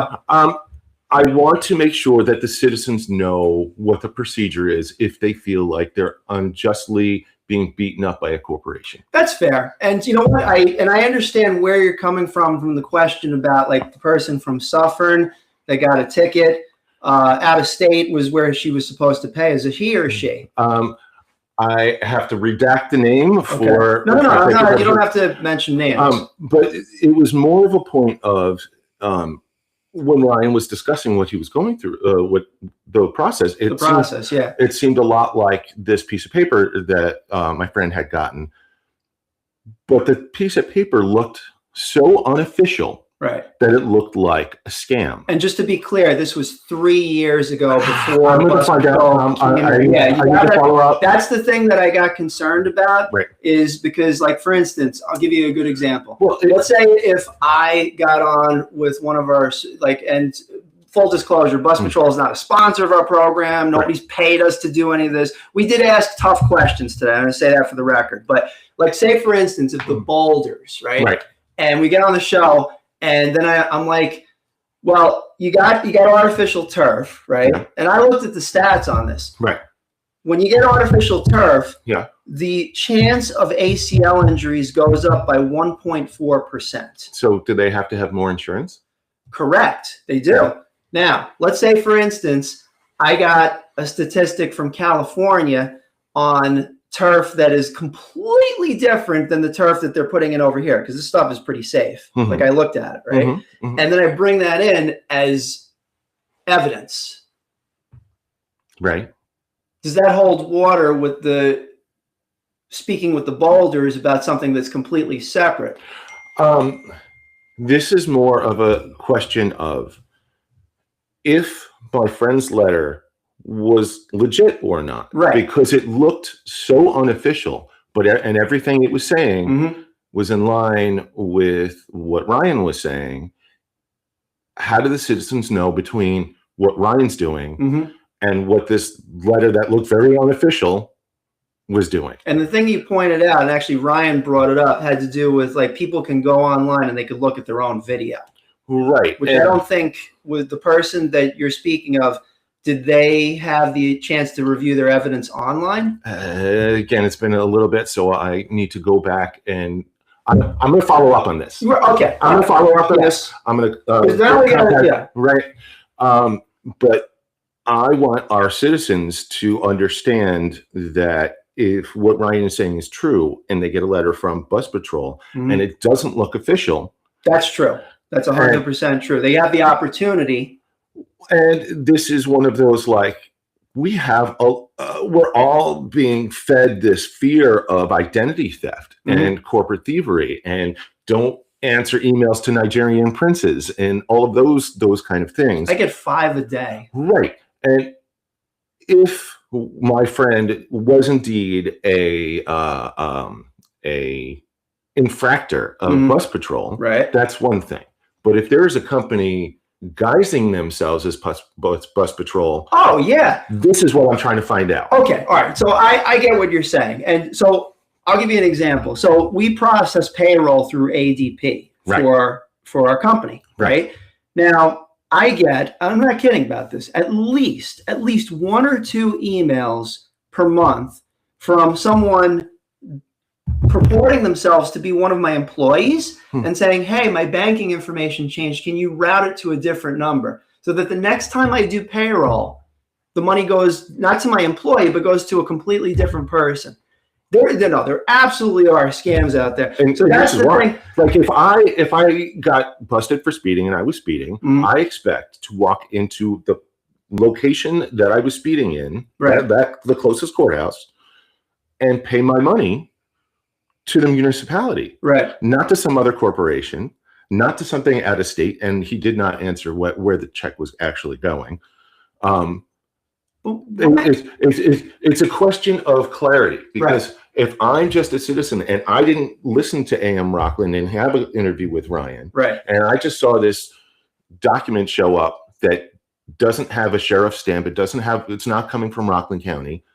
I want to make sure that the citizens know what the procedure is if they feel like they're unjustly being beaten up by a corporation. That's fair. And you know what? I understand where you're coming from the question about like the person from Suffern that got a ticket out of state was where she was supposed to pay. Is it he or she? I have to redact the name for. No. You don't have to mention names. But it was more of a point of when Ryan was discussing what he was going through, what the process. It seemed a lot like this piece of paper that my friend had gotten, but the piece of paper looked so unofficial. Right. That it looked like a scam. And just to be clear, this was 3 years ago before. I'm going to find out. I need to follow up. That's the thing that I got concerned about. Right. Is because, like, for instance, I'll give you a good example. Well, let's say if I got on with one of our, like, and full disclosure, Bus Patrol is not a sponsor of our program. Nobody's paid us to do any of this. We did ask tough questions today. I'm going to say that for the record. But, like, say, for instance, if the Boulders, right? And we get on the show. And then I'm like, well, you got artificial turf, right? Yeah. And I looked at the stats on this. Right. When you get artificial turf, yeah, the chance of ACL injuries goes up by 1.4%. So do they have to have more insurance? Correct. They do. Yeah. Now, let's say, for instance, I got a statistic from California on turf that is completely different than the turf that they're putting in over here, because this stuff is pretty safe. Mm-hmm. Like I looked at it, right? Mm-hmm. Mm-hmm. And then I bring that in as evidence. Right. Does that hold water with the speaking with the Boulders about something that's completely separate? This is more of a question of if my friend's letter was legit or not, Right. because it looked so unofficial, and everything it was saying Mm-hmm. was in line with what Ryan was saying. How do the citizens know between what Ryan's doing Mm-hmm. and what this letter that looked very unofficial was doing? And the thing you pointed out, and actually Ryan brought it up, had to do with like people can go online and they could look at their own video. Right. Which I don't think with the person that you're speaking of, did they have the chance to review their evidence online? Again, it's been a little bit, so I need to go back and I'm going to follow up on this. Okay. I'm going to follow up on Yes. this. I'm going Yeah. right. But I want our citizens to understand that if what Ryan is saying is true and they get a letter from Bus Patrol Mhm. and it doesn't look official. That's true. That's 100% true. They have the opportunity. And this is one of those, like, we're all being fed this fear of identity theft and corporate thievery and don't answer emails to Nigerian princes and all of those kind of things. I get 5 a day. Right. And if my friend was indeed a infractor of Bus Patrol, Right. that's one thing. But if there is a company guising themselves as Bus Patrol, Oh, yeah. this is what I'm trying to find out. Okay. All right. So I get what you're saying. And so I'll give you an example. So we process payroll through ADP Right. for our company. Right. Now I get, I'm not kidding about this, at least 1 or 2 emails per month from someone purporting themselves to be one of my employees and saying, hey, my banking information changed. Can you route it to a different number? So that the next time I do payroll, the money goes not to my employee, but goes to a completely different person. There absolutely are scams out there. And so that's this is the why. thing. Like if I got busted for speeding and I was speeding, I expect to walk into the location that I was speeding in, Right. the closest courthouse, and pay my money to the municipality, Right. not to some other corporation, not to something out of state. And he did not answer where the check was actually going. It's a question of clarity, because if I'm just a citizen and I didn't listen to AM Rockland and have an interview with Ryan, Right. and I just saw this document show up that doesn't have a sheriff's stamp, it's not coming from Rockland County,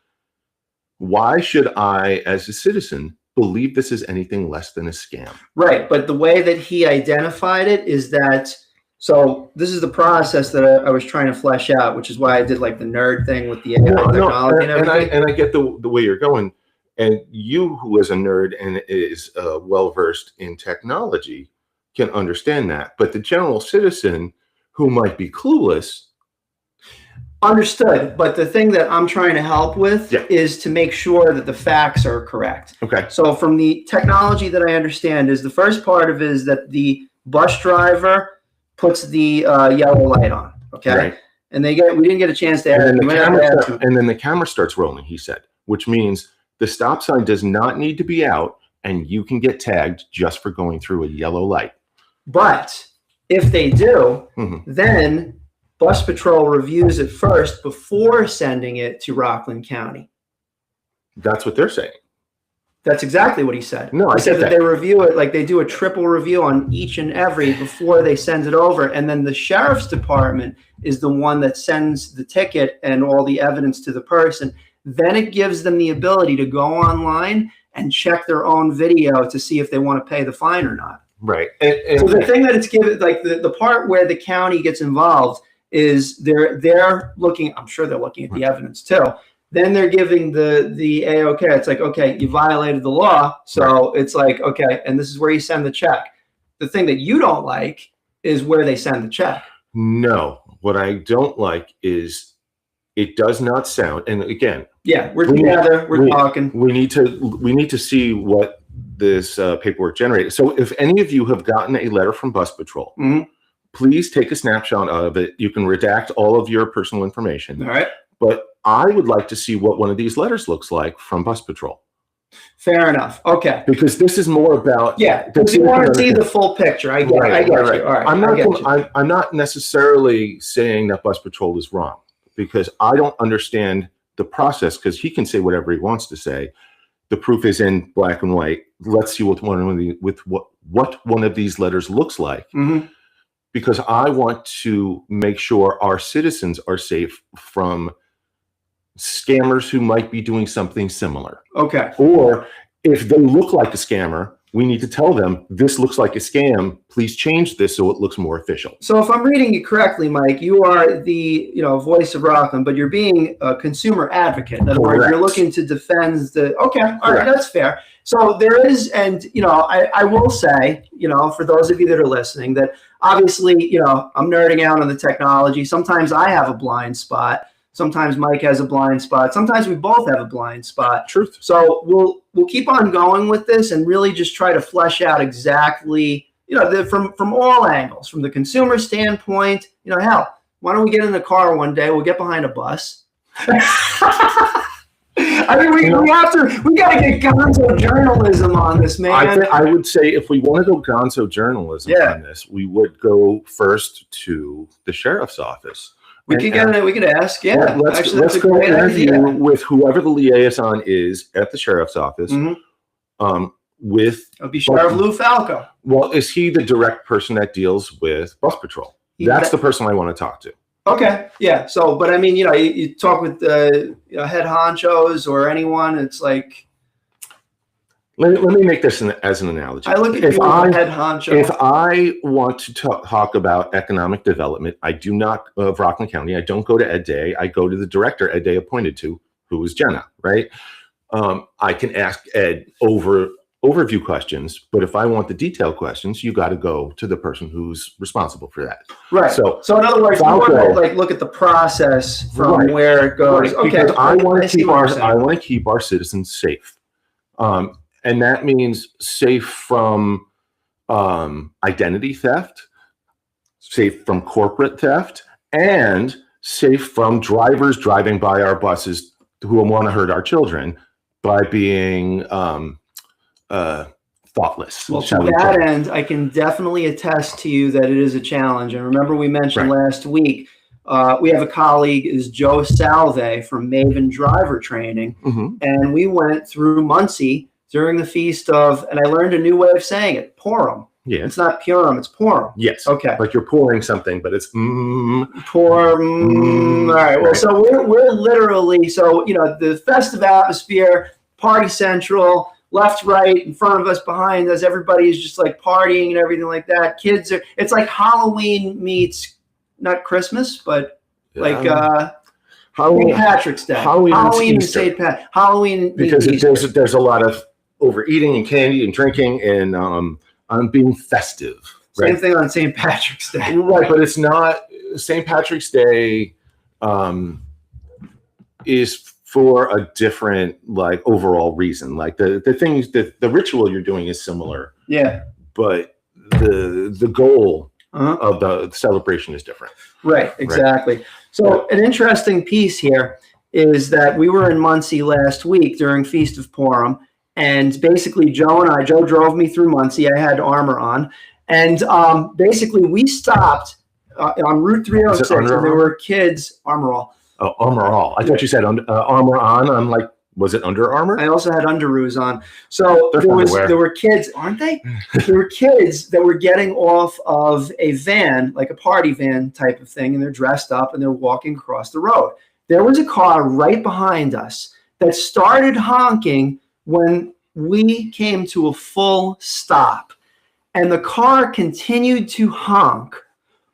why should I, as a citizen, believe this is anything less than a scam? Right. But the way that he identified it is that, so this is the process that I was trying to flesh out, which is why I did like the nerd thing with the AI technology and everything. And I get the way you're going. And you, who is a nerd and is well-versed in technology, can understand that. But the general citizen who might be clueless. Understood. But the thing that I'm trying to help with is to make sure that the facts are correct. Okay. So from the technology that I understand is the first part of it is that the bus driver puts the yellow light on. Okay. Right. And we didn't get a chance to ask him. And then the camera starts rolling, he said, which means the stop sign does not need to be out and you can get tagged just for going through a yellow light. But if they do, then Bus Patrol reviews it first before sending it to Rockland County. That's what they're saying. That's exactly what he said. No, he said that they review it, like they do a triple review on each and every before they send it over. And then the sheriff's department is the one that sends the ticket and all the evidence to the person. Then it gives them the ability to go online and check their own video to see if they want to pay the fine or not. Right. So the thing that it's given, like the part where the county gets involved is they're looking, I'm sure they're looking at the evidence too. Then they're giving the A-OK. It's like, okay, you violated the law. So it's like, okay, and this is where you send the check. The thing that you don't like is where they send the check. No, what I don't like is it does not sound, and again, we're together, we're talking. We need to see what this paperwork generated. So if any of you have gotten a letter from Bus Patrol, please take a snapshot of it. You can redact all of your personal information. All right. But I would like to see what one of these letters looks like from Bus Patrol. Fair enough. Okay. Because this is more about because you want to see the full picture. I get you. All right. I'm not necessarily saying that Bus Patrol is wrong, because I don't understand the process, because he can say whatever he wants to say. The proof is in black and white. Let's see what one of these letters looks like. Mm-hmm. Because I want to make sure our citizens are safe from scammers who might be doing something similar. Okay. Or if they look like a scammer, we need to tell them, this looks like a scam. Please change this so it looks more official. So if I'm reading you correctly, Mike, you are the voice of Rockland, but you're being a consumer advocate. In other words, you're looking to defend the. Okay, all right, that's fair. So there is, and I will say, for those of you that are listening, that obviously, I'm nerding out on the technology. Sometimes I have a blind spot. Sometimes Mike has a blind spot. Sometimes we both have a blind spot. Truth. So we'll keep on going with this and really just try to flesh out exactly, from all angles, from the consumer standpoint. Hell, why don't we get in the car one day? We'll get behind a bus. I mean, we got to get gonzo journalism on this, man. I would say if we want to go gonzo journalism on this, we would go first to the sheriff's office. We could ask. Yeah, let's go interview with whoever the liaison is at the sheriff's office. Mm-hmm. It'll be Sheriff Lou Falco. Well, is he the direct person that deals with Bus Patrol? That's the person I want to talk to. Okay, yeah. So, but I mean, you talk with head honchos or anyone. It's like. Let me make this as an analogy. I look at you as a head honcho. If I want to talk about economic development, I do not of Rockland County. I don't go to Ed Day. I go to the director Ed Day appointed to, who is Jenna, right? I can ask Ed overview questions, but if I want the detailed questions, you got to go to the person who's responsible for that. Right. So in other words, Falco, you want to look at the process from where it goes. Right. Okay. Because I want to keep our citizens safe. And that means safe from identity theft, safe from corporate theft, and safe from drivers driving by our buses who want to hurt our children by being thoughtless. Well, to that end, I can definitely attest to you that it is a challenge. And remember, we mentioned last week, we have a colleague, is Joe Salve from Maven Driver Training, and we went through Muncie during the feast of, and I learned a new way of saying it, Purim. Yeah. It's not Purim, it's Purim. Yes. Okay. Like you're pouring something, but it's Purim. All right. Well, so we're literally, the festive atmosphere, party central, left, right, in front of us, behind us, everybody is just like partying and everything like that. Kids are, it's like Halloween meets, not Christmas, but St. Patrick's Day. Halloween and St. Pat. Halloween because there's a lot of overeating and candy and drinking and I'm being festive. Same thing on St. Patrick's Day. Right, but it's not. St. Patrick's Day is for a different overall reason. Like the things that the ritual you're doing is similar. Yeah. But the goal of the celebration is different. Right, exactly. Right. So an interesting piece here is that we were in Muncie last week during Feast of Purim, and basically Joe drove me through Muncie. I had armor on, and basically we stopped on Route 306, and there were kids, Armor All. Oh, Armor All. I thought you said Armor On. I'm like, was it Under Armour? I also had underoos on. So there were kids, aren't they? There were kids that were getting off of a van, like a party van type of thing, and they're dressed up and they're walking across the road. There was a car right behind us that started honking when we came to a full stop. And the car continued to honk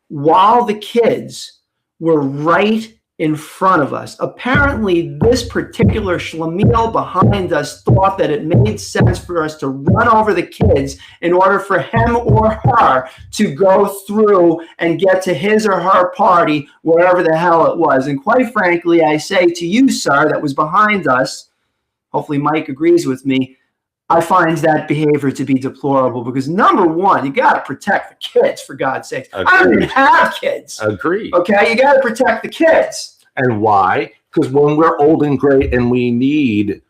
while the kids were right in front of us. Apparently, this particular schlemiel behind us thought that it made sense for us to run over the kids in order for him or her to go through and get to his or her party, wherever the hell it was. And quite frankly, I say to you, sir, that was behind us, hopefully Mike agrees with me, I find that behavior to be deplorable because, number one, you got to protect the kids, for God's sake. I don't even have kids. Agreed. Okay, you got to protect the kids. And why? because when we're old and gray and we need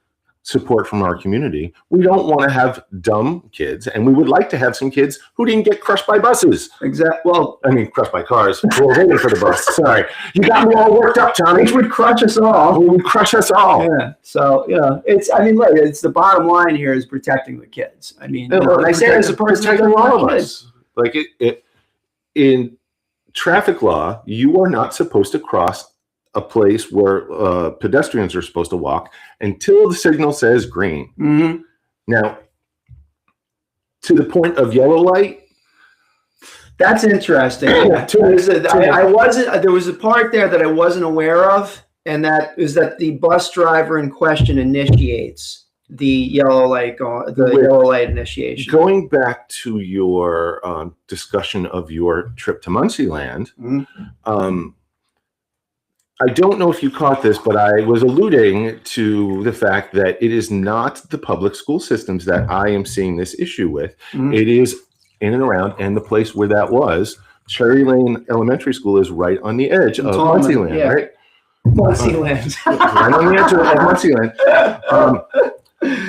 support from our community, we don't want to have dumb kids, and we would like to have some kids who didn't get crushed by buses. Exactly. Well, I mean, crushed by cars. We're waiting for the bus. Sorry, you got me all worked up, Johnny. which would crush us all. It would crush us all. Yeah. So, it's, I mean, look, it's the bottom line here is protecting the kids. I mean, and I say it as a person who protecting doesn't all want of kids. us. Like in traffic law, you are not supposed to cross a place where pedestrians are supposed to walk until the signal says green. Mm-hmm. Now, to the point of yellow light, That's interesting. Yeah. There was a part there that I wasn't aware of, and that is that the bus driver in question initiates the yellow light, yellow light initiation. going back to your discussion of your trip to Muncieland, Mhm. I don't know if you caught this, but I was alluding to the fact that it is not the public school systems that I am seeing this issue with. Mhm. It is in and around, and the place where that was, Cherry Lane Elementary School is right on the edge of Tallman, Muncieland, yeah. right? Muncieland. Right on the edge of Muncieland.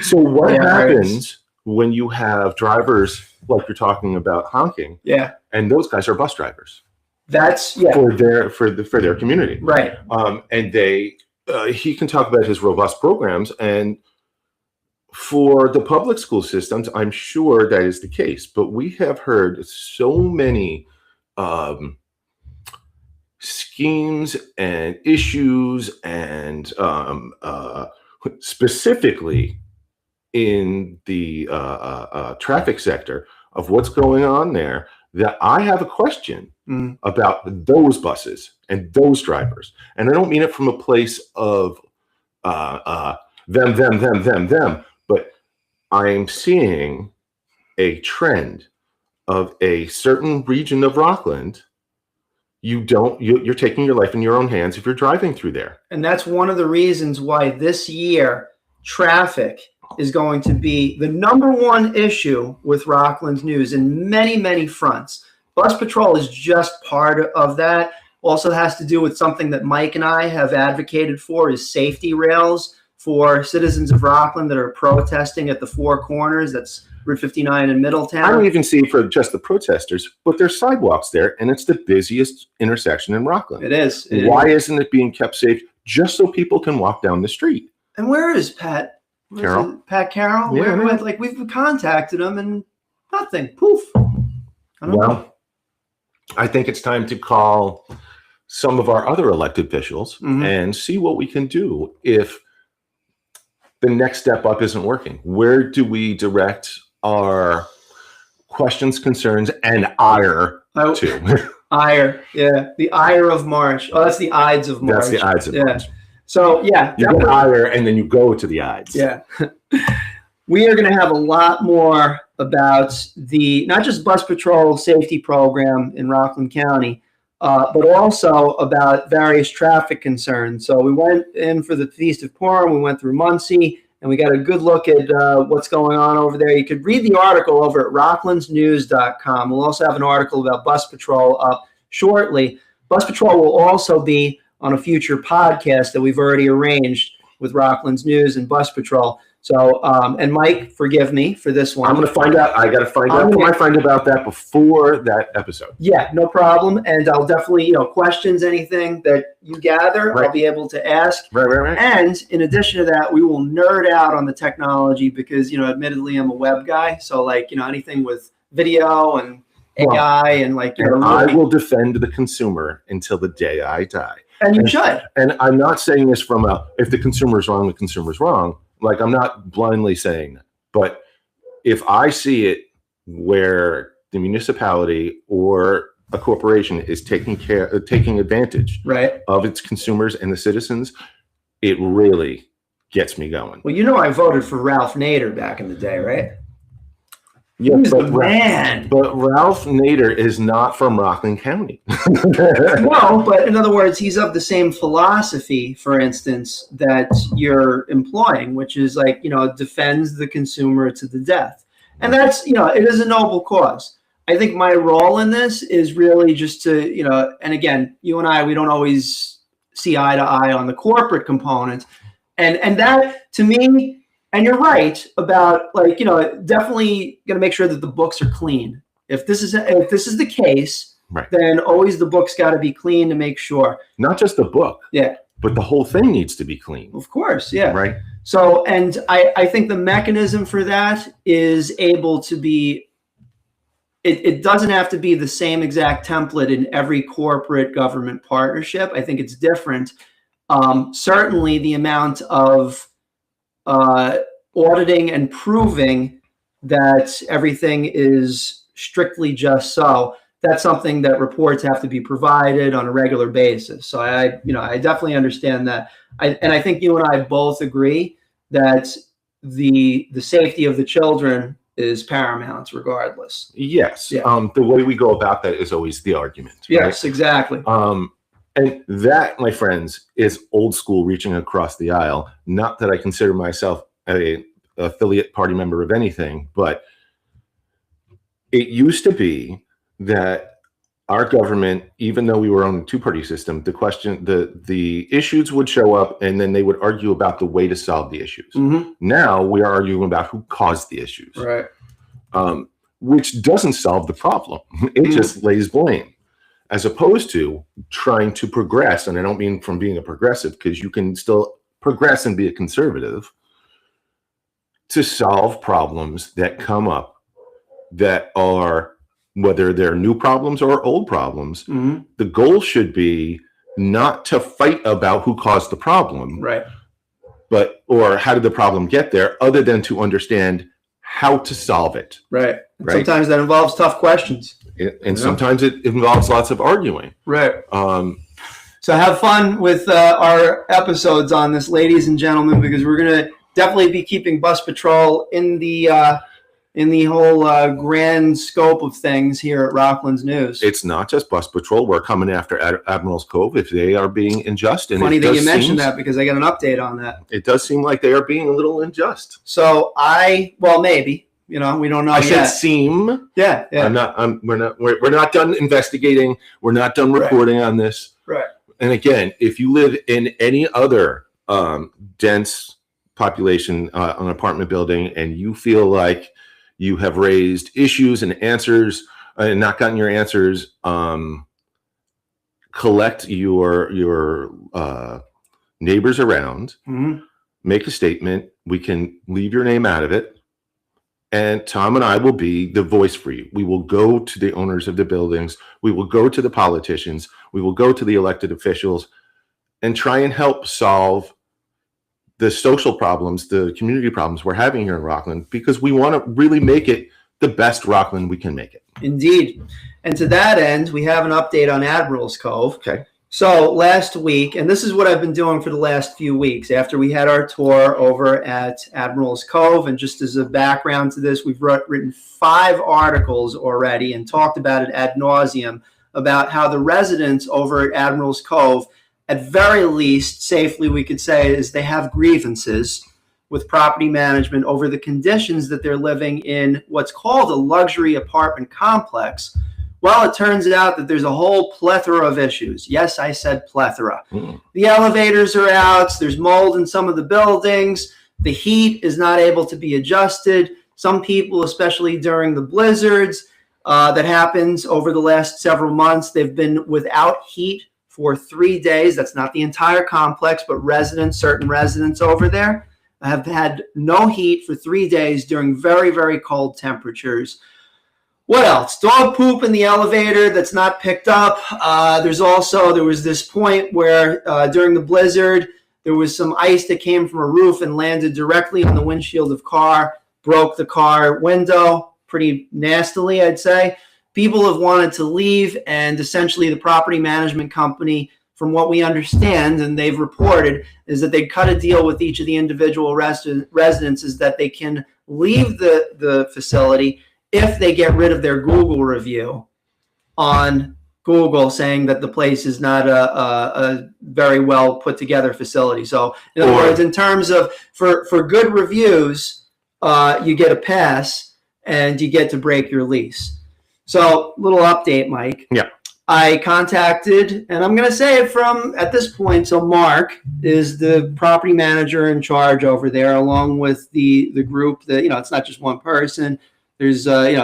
So what Yeah, happens when you have drivers like you're talking about honking, Yeah, and those guys are bus drivers that's for their community, right. and he can talk about his robust programs, and for the public school systems, I'm sure that is the case. But we have heard so many schemes and issues, and specifically in the traffic sector of what's going on there, that I have a question about those buses and those drivers. And I don't mean it from a place of them, but I'm seeing a trend of a certain region of Rockland. You're taking your life in your own hands if you're driving through there. And that's one of the reasons why this year traffic is going to be the number one issue with Rockland News in many, many fronts. Bus patrol is just part of that. Also has to do with something that Mike and I have advocated for, is safety rails for citizens of Rockland that are protesting at the Four Corners. That's Route 59 in Middletown. I don't even see it for just the protesters, but there's sidewalks there, and it's the busiest intersection in Rockland. It is. Why isn't it being kept safe just so people can walk down the street? And where is Pat? Carroll? Pat Carroll? Yeah, Where, yeah. like, we've contacted him and nothing. Poof. I don't know. Well, I think it's time to call some of our other elected officials and see what we can do if the next step up isn't working. Where do we direct our questions, concerns, and ire to? Ire, yeah. The ire of March. Oh, that's the Ides of March. That's the Ides of March. So, yeah. You get ire, and then you go to the Ides. Yeah. We are going to have a lot more about the, not just bus patrol safety program in Rockland County, but also about various traffic concerns. So we went in for the Feast of Purim, we went through Muncie, and we got a good look at what's going on over there. You could read the article over at rocklandsnews.com. We'll also have an article about bus patrol up shortly. Bus patrol will also be on a future podcast that we've already arranged with Rockland's News and Bus Patrol. So, and Mike, forgive me for this one. I'm going to find out. I got to find out. I find about that before that episode. Yeah, no problem. And I'll definitely, questions, anything that you gather, Right. I'll be able to ask. Right. And in addition to that, we will nerd out on the technology because, admittedly, I'm a web guy. So, anything with video and AI and I will defend the consumer until the day I die. And you should. And I'm not saying this from if the consumer is wrong, the consumer is wrong. Like, I'm not blindly saying that. But if I see it where the municipality or a corporation is taking advantage Right. of its consumers and the citizens, it really gets me going. Well, I voted for Ralph Nader back in the day, right? Yeah, He's the man. But Ralph Nader is not from Rockland County. No, but in other words, he's of the same philosophy, for instance, that you're employing, which is defends the consumer to the death. And that's, it is a noble cause. I think my role in this is really just to, and again, you and I, we don't always see eye to eye on the corporate component. And that, to me, and you're right about, like, definitely going to make sure that the books are clean. If this is the case, Right. then always the book's got to be clean to make sure. Not just the book. Yeah. But the whole thing needs to be clean. Of course, yeah. Right. So, and I think the mechanism for that is able to be, it doesn't have to be the same exact template in every corporate government partnership. I think it's different. Certainly the amount of auditing and proving that everything is strictly just so, that's something that reports have to be provided on a regular basis. So I definitely understand that. I think you and I both agree that the safety of the children is paramount regardless. Yes. Yeah. The way we go about that is always the argument. Yes, exactly. And that, my friends, is old school reaching across the aisle. Not that I consider myself a affiliate party member of anything, but it used to be that our government, even though we were on a two-party system, the issues would show up and then they would argue about the way to solve the issues. Mm-hmm. Now we are arguing about who caused the issues, Right. Which doesn't solve the problem. It just lays blame, as opposed to trying to progress. And I don't mean from being a progressive, because you can still progress and be a conservative, to solve problems that come up that are, whether they're new problems or old problems. Mm-hmm. The goal should be not to fight about who caused the problem, Right. or how did the problem get there, other than to understand how to solve it. Right. And Right. sometimes that involves tough questions. And sometimes it involves lots of arguing. Right. So have fun with our episodes on this, ladies and gentlemen, because we're going to definitely be keeping Bus Patrol in the whole grand scope of things here at Rockland's News. It's not just Bus Patrol. We're coming after Admiral's Cove if they are being unjust. And Funny it that does you mentioned seem- that, because I got an update on that. It does seem like they are being a little unjust. So maybe, we don't know I yet. said seem. Yeah. We're not done investigating. We're not done reporting on this. Right. And again, if you live in any other dense population an apartment building, and you feel like you have raised issues and answers and not gotten your answers, collect your neighbors around, Mm-hmm. make a statement. We can leave your name out of it. And Tom and I will be the voice for you. We will go to the owners of the buildings. We will go to the politicians. We will go to the elected officials and try and help solve the social problems, the community problems we're having here in Rockland, because we want to really make it the best Rockland we can make it. Indeed. And to that end, we have an update on Admiral's Cove. Okay. So last week, and this is what I've been doing for the last few weeks, after we had our tour over at Admiral's Cove, and just as a background to this, we've written 5 articles already and talked about it ad nauseum about how the residents over at Admiral's Cove, at very least, safely we could say, is they have grievances with property management over the conditions that they're living in what's called a luxury apartment complex. Well, it turns out that there's a whole plethora of issues. Yes, I said plethora. The elevators are out. There's mold in some of the buildings. The heat is not able to be adjusted. Some people, especially during the blizzards that happens over the last several months, they've been without heat for 3 days. That's not the entire complex, but certain residents over there have had no heat for 3 days during very, very cold temperatures. What else? Dog poop in the elevator that's not picked up. There was this point where during the blizzard, there was some ice that came from a roof and landed directly on the windshield of car, broke the car window pretty nastily, I'd say. People have wanted to leave, and essentially the property management company, from what we understand, and they've reported, is that they cut a deal with each of the individual residences that they can leave the facility if they get rid of their Google review on Google saying that the place is not a very well put together facility. So in other words, in terms of for good reviews, you get a pass and you get to break your lease. So little update, Mike. Yeah. I contacted, and I'm going to say it from at this point. So Mark is the property manager in charge over there, along with the group. That it's not just one person. There's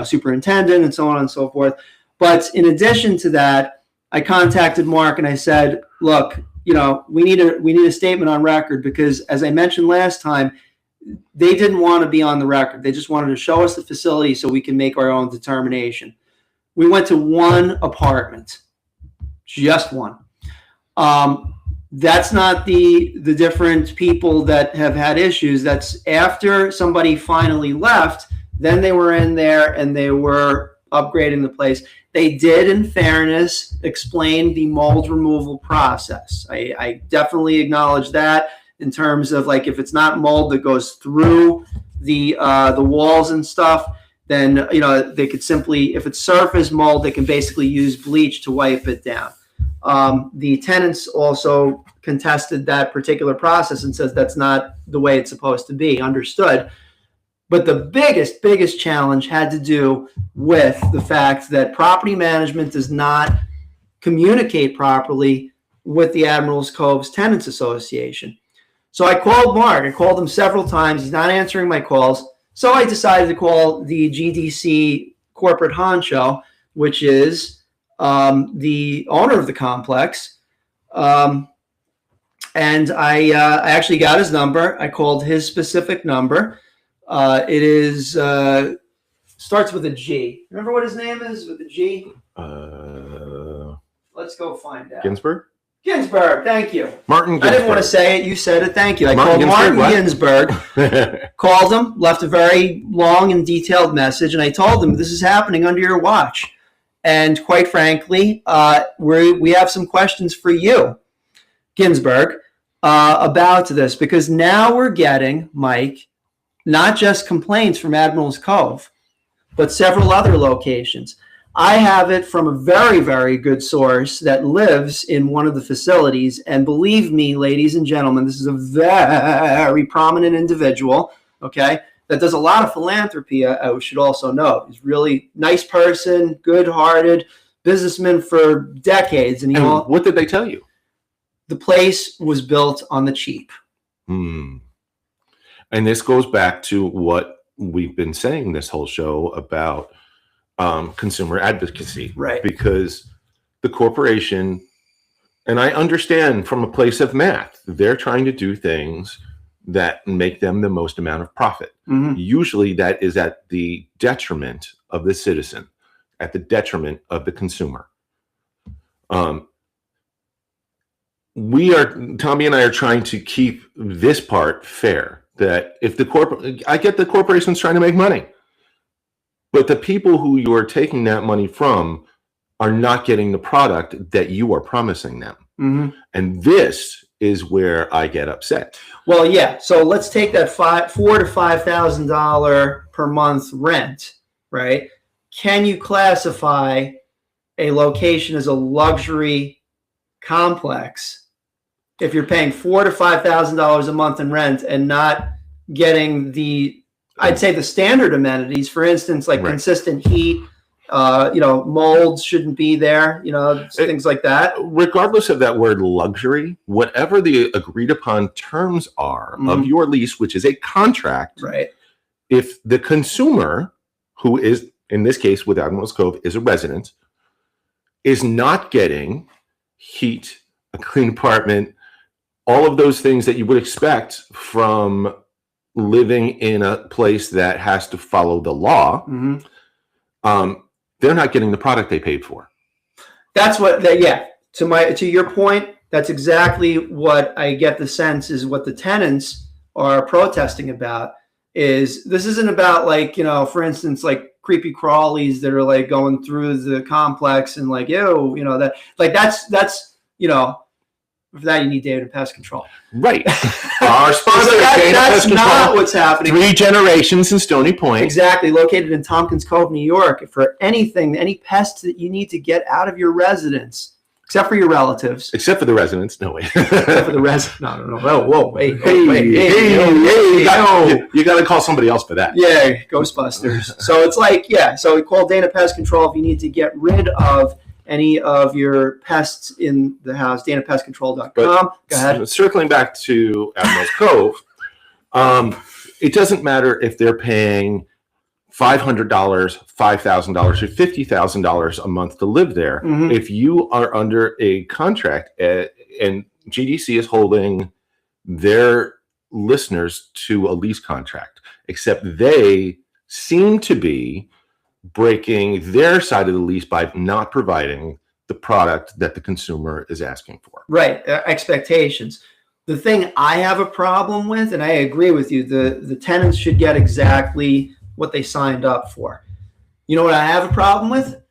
superintendent and so on and so forth. But in addition to that, I contacted Mark and I said, look, we need a statement on record, because as I mentioned last time, they didn't want to be on the record. They just wanted to show us the facility so we can make our own determination. We went to one apartment, just one. That's not the different people that have had issues. That's after somebody finally left, then they were in there and they were upgrading the place. They did, in fairness, explain the mold removal process. I definitely acknowledge that, in terms of like, if it's not mold that goes through the walls and stuff, then they could simply, if it's surface mold, they can basically use bleach to wipe it down. The tenants also contested that particular process and says that's not the way it's supposed to be. Understood. But the biggest challenge had to do with the fact that property management does not communicate properly with the Admirals Cove's Tenants Association. So I called Mark. I called him several times. He's not answering my calls. So I decided to call the GDC corporate honcho, which is the owner of the complex. And I actually got his number. I called his specific number. It is starts with a G. Remember what his name is with a G? Let's go find out. Ginsberg, thank you. Martin Ginsberg. I didn't want to say it. You said it. Thank you. I Martin called Martin Ginsberg, Ginsberg, called him, left a very long and detailed message, and I told him this is happening under your watch. And quite frankly, we have some questions for you, Ginsberg, about this, because now we're getting, Mike, not just complaints from Admirals Cove, but several other locations. I have it from a very, very good source that lives in one of the facilities. And believe me, ladies and gentlemen, this is a very prominent individual, okay, that does a lot of philanthropy, I should also know. He's a really nice person, good-hearted, businessman for decades. And what did they tell you? The place was built on the cheap. And this goes back to what we've been saying this whole show about consumer advocacy, right? Because the corporation, and I understand from a place of math, they're trying to do things that make them the most amount of profit. Mm-hmm. Usually that is at the detriment of the citizen, at the detriment of the consumer. Tommy and I are trying to keep this part fair, that if I get the corporation's trying to make money, but the people who you are taking that money from are not getting the product that you are promising them. Mm-hmm. And this is where I get upset. Well, yeah. So let's take that $4,000 to $5,000 per month rent, right? Can you classify a location as a luxury complex if you're paying $4,000 to $5,000 a month in rent and not getting I'd say the standard amenities, for instance, like consistent heat, molds shouldn't be there, things like that. Regardless of that word luxury, whatever the agreed upon terms are of your lease, which is a contract, right? If the consumer, who is, in this case with Admirals Cove, is a resident, is not getting heat, a clean apartment, all of those things that you would expect from living in a place that has to follow the law, they're not getting the product they paid for. That's what to your point, that's exactly what I get the sense is what the tenants are protesting about. Is this isn't about for instance, like creepy crawlies that are like going through the complex and like, that's for that, you need data pest control. Right. Our sponsor is Data Pest Control. That's not what's happening. 3 generations in Stony Point. Exactly. Located in Tompkins Cove, New York. For anything, any pests that you need to get out of your residence, except for your relatives. Except for the residents. No, wait. Except for the residents. No. Whoa. Wait. You got to call somebody else for that. Yeah, Ghostbusters. So it's like, so we call Dana Pest Control if you need to get rid of any of your pests in the house, danapestcontrol.com. Go ahead. Circling back to Admiral's Cove, it doesn't matter if they're paying $500, $5,000, or $50,000 a month to live there. Mhm. If you are under a contract and GDC is holding their listeners to a lease contract, except they seem to be breaking their side of the lease by not providing the product that the consumer is asking for. Right, expectations. The thing I have a problem with, and I agree with you, the tenants should get exactly what they signed up for. You know what I have a problem with?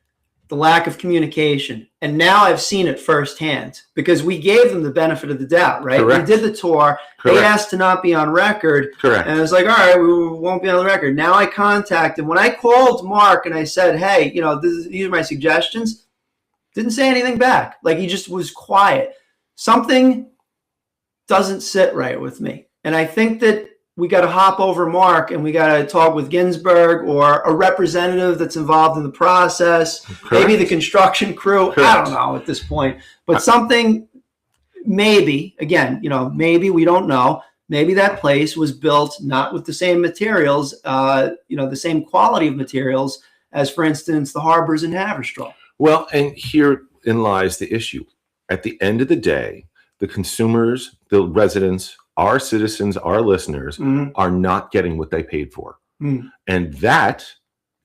The lack of communication. And now I've seen it firsthand because we gave them the benefit of the doubt, right? Correct. We did the tour. Correct. They asked to not be on record. Correct. And I was like, all right, we won't be on the record. Now I contacted, when I called Mark and I said, hey, these are my suggestions, didn't say anything back. Like, he just was quiet. Something doesn't sit right with me. And I think that we got to hop over Mark and we got to talk with Ginsburg or a representative that's involved in the process, Correct. maybe the construction crew. Correct. I don't know at this point, but something, maybe, again, maybe, we don't know. Maybe that place was built not with the same materials, the same quality of materials as, for instance, the harbors in Haverstraw. Well, and herein lies the issue. At the end of the day, the consumers, the residents, our citizens, our listeners are not getting what they paid for. And that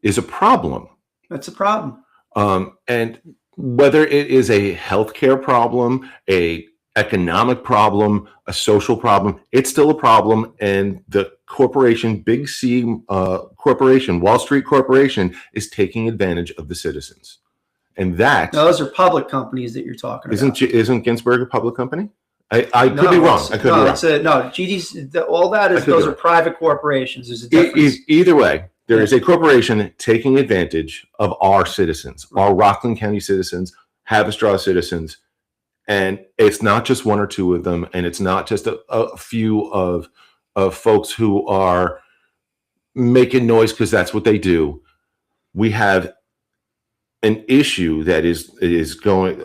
is a problem. That's a problem. And whether it is a healthcare problem, a economic problem, a social problem, it's still a problem. And the corporation, Big C corporation, Wall Street Corporation, is taking advantage of the citizens. And that No, those are public companies that you're talking about. isn't Ginsburg a public company? I could be wrong. I could be wrong. GDC, all that is, those are private corporations. There's a difference. Either way, there is a corporation taking advantage of our citizens, our Rockland County citizens, Haverstraw citizens, and it's not just one or two of them, and it's not just a few of folks who are making noise because that's what they do. We have an issue that is going.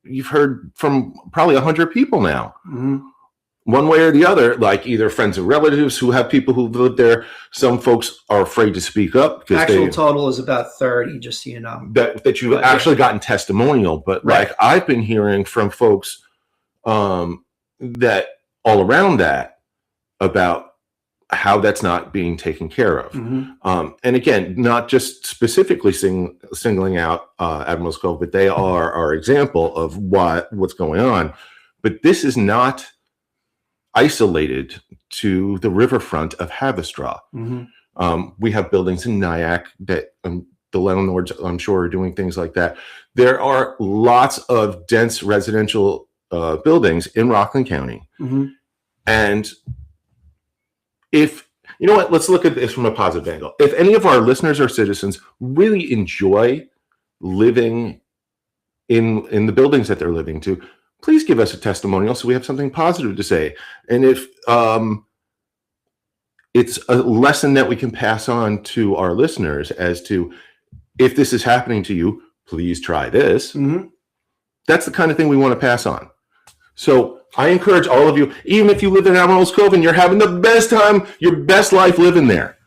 You've heard from probably 100 people now, one way or the other, like either friends or relatives who have people who live there. Some folks are afraid to speak up because Actual total is about 30, just so you know. That you've actually gotten testimonial, but Right. like I've been hearing from folks that all around that about how that's not being taken care of. And again, not just specifically singling out Admiral's Cove, but they are our example of what's going on. But this is not isolated to the riverfront of Haverstraw. We have buildings in Nyack that the landlords, I'm sure, are doing things like that. There are lots of dense residential buildings in Rockland County. And if, you know what, let's look at this from a positive angle. If any of our listeners or citizens really enjoy living in the buildings that they're living to, please give us a testimonial so we have something positive to say. And if it's a lesson that we can pass on to our listeners as to, if this is happening to you, please try this. That's the kind of thing we want to pass on. So I encourage all of you, even if you live in Admiral's Cove and you're having the best time, your best life living there,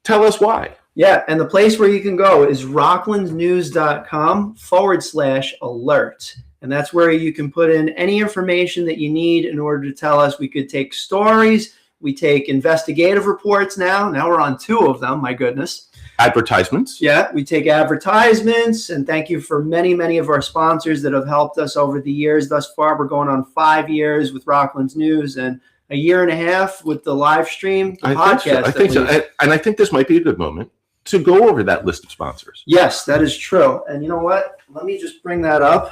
tell us why. Yeah, and the place where you can go is rocklandnews.com/alert. And that's where you can put in any information that you need in order to tell us. We could take stories. We take investigative reports now. Now we're on 2 of them, my goodness. Advertisements. Yeah, we take advertisements, and thank you for many, many of our sponsors that have helped us over the years. Thus far, we're going on 5 years with Rockland's News and a year and a half with the live stream, the podcast. I think so. And I think this might be a good moment to go over that list of sponsors. Yes, that is true. And you know what? Let me just bring that up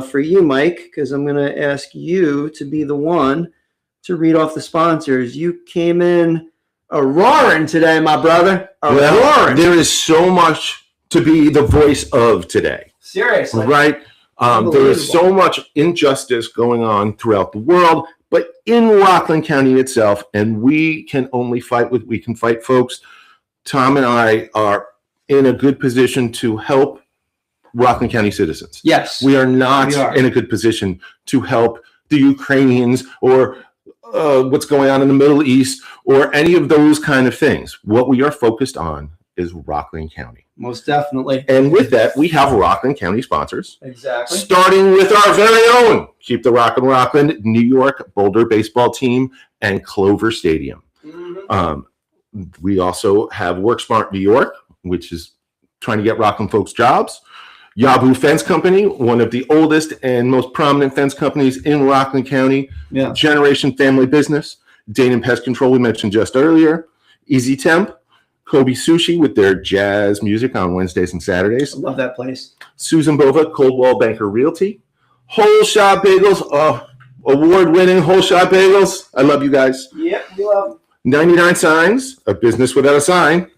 for you, Mike, because I'm going to ask you to be the one to read off the sponsors. You came in roaring today, my brother. Roaring. There is so much to be the voice of today. Seriously. Right? There is so much injustice going on throughout the world, but in Rockland County itself, and we can only fight what we can fight, folks. Tom and I are in a good position to help Rockland County citizens. Yes. We are not We are. in a good position to help the Ukrainians or what's going on in the Middle East or any of those kind of things. What we are focused on is Rockland County. Most definitely. And with that, we have Rockland County sponsors, Exactly. starting with our very own Keep the Rockin' Rockland New York Boulder baseball team and Clover Stadium. We also have WorkSmart New York, which is trying to get Rockland folks jobs. Yabu Fence Company, one of the oldest and most prominent fence companies in Rockland County. Yeah. Generation family business. Dane Pest Control we mentioned just earlier. Easy Temp. Kobe Sushi with their jazz music on Wednesdays and Saturdays. I love that place. Susan Bova, Coldwell Banker Realty. Whole Shot Bagels, award-winning Whole Shot Bagels. I love you guys. Yep, we love them. 99 Signs, a business without a sign.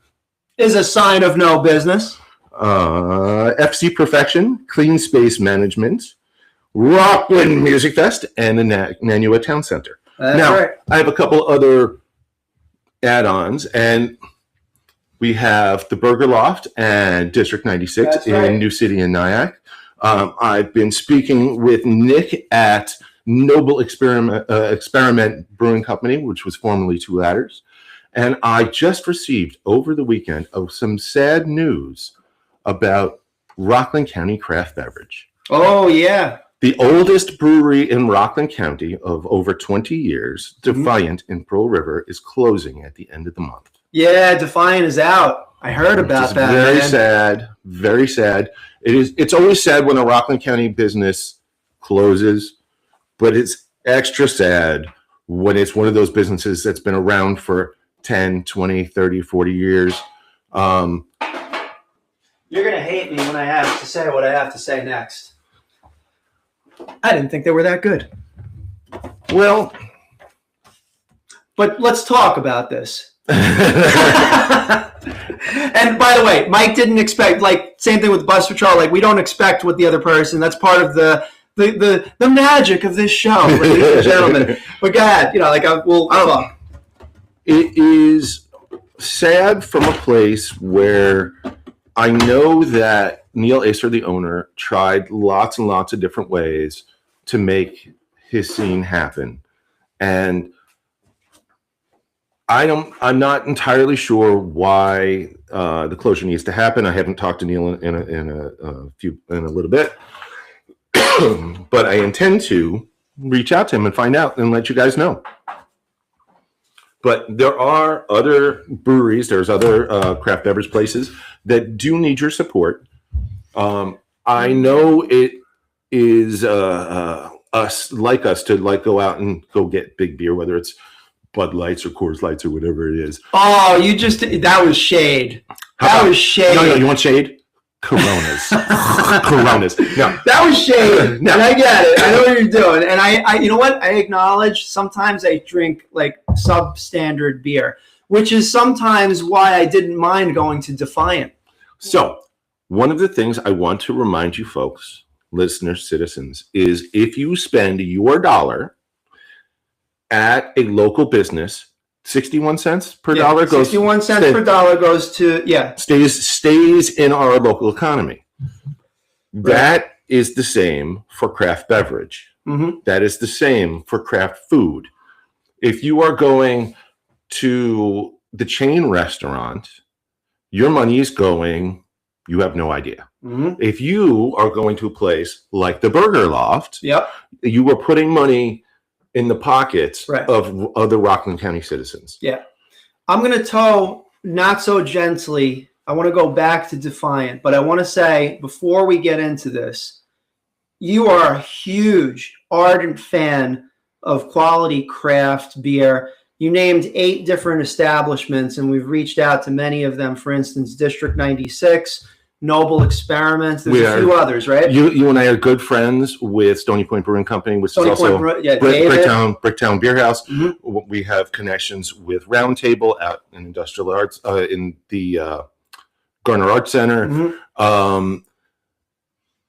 Is a sign of no business. FC Perfection, Clean Space Management, Rockland Music Fest, and the Nanua Town Center. That's Now, right. I have a couple other add-ons, and we have the Burger Loft and District 96 That's in right. New City and Nyack. I've been speaking with Nick at Noble Experiment Brewing Company, which was formerly Two Ladders. And I just received over the weekend some sad news about Rockland County Craft Beverage. Oh, yeah. The oldest brewery in Rockland County of over 20 years, Defiant in Pearl River, is closing at the end of the month. Yeah, Defiant is out. I heard about Which is that. Very man. sad. Very sad. It's always sad when a Rockland County business closes, but it's extra sad when it's one of those businesses that's been around for 10, 20, 30, 40 years. You're going to hate me when I have to say what I have to say next. I didn't think they were that good. Well, But let's talk about this. And by the way, Mike didn't expect, like, same thing with Bus Patrol. Like, we don't expect what the other person. That's part of the magic of this show, ladies and gentlemen. But go ahead, we'll talk. it is sad from a place where I know that Neil Acer, the owner, tried lots and lots of different ways to make his scene happen. And I'm not entirely sure why the closure needs to happen. I haven't talked to Neil in a little bit, but I intend to reach out to him and find out and let you guys know. But there are other breweries, there's other craft beverage places that do need your support. I know it is us to go out and go get big beer, whether it's Bud Lights or Coors Lights or whatever it is. Oh, that was shade. That was shade. No, you want shade? Coronas. Coronas. No. That was shade. No. And I get it. I know what you're doing. And I you know what? I acknowledge sometimes I drink like substandard beer, which is sometimes why I didn't mind going to Defiant. So, one of the things I want to remind you folks, listeners, citizens, is if you spend your dollar at a local business, 61 cents per dollar goes 61 cents per dollar goes to stays in our local economy. Right. That is the same for craft beverage. Mm-hmm. That is the same for craft food. If you are going to the chain restaurant, your money is going, you have no idea. Mm-hmm. If you are going to a place like the Burger Loft, Yep. you are putting money in the pockets Right. of other Rockland County citizens. Yeah. I'm going to toe not so gently. I want to go back to Defiant, but I want to say before we get into this, you are a huge, ardent fan of quality craft beer. You named 8 different establishments, and we've reached out to many of them. For instance, District 96, Noble Experiment. There's a few others, right? You and I are good friends with Stony Point Brewing Company, which Stony is also Point, David. Bricktown Beer House. Mhm. We have connections with Round Table out in Industrial Arts, in the Garner Arts Center. Mhm.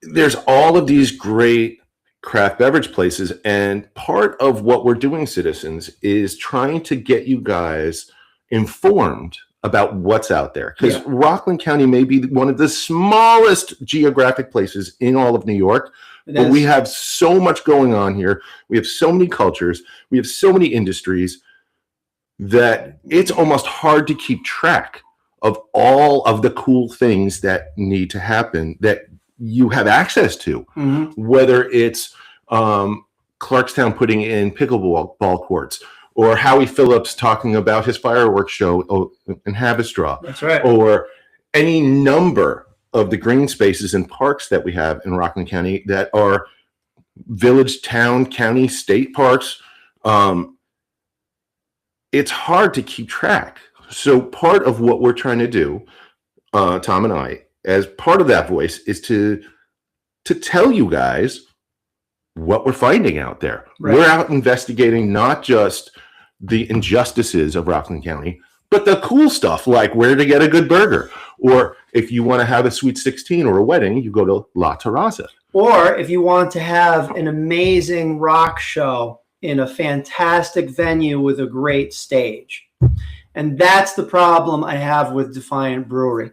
There's all of these great craft beverage places, and part of what we're doing, citizens, is trying to get you guys informed about what's out there, because Yeah. Rockland County may be one of the smallest geographic places in all of New York, but we have so much going on here. We have so many cultures. We have so many industries that it's almost hard to keep track of all of the cool things that need to happen that you have access to, whether it's Clarkstown putting in pickleball ball courts, or Howie Phillips talking about his fireworks show in Haverstraw. That's right. Or any number of the green spaces and parks that we have in Rockland County that are village, town, county, state parks. It's hard to keep track. So part of what we're trying to do, Tom and I, as part of that voice, is to tell you guys what we're finding out there. Right. We're out investigating not just the injustices of Rockland County, but the cool stuff, like where to get a good burger, or if you want to have a sweet 16 or a wedding, you go to La Terraza. Or if you want to have an amazing rock show in a fantastic venue with a great stage. And that's the problem I have with Defiant Brewery.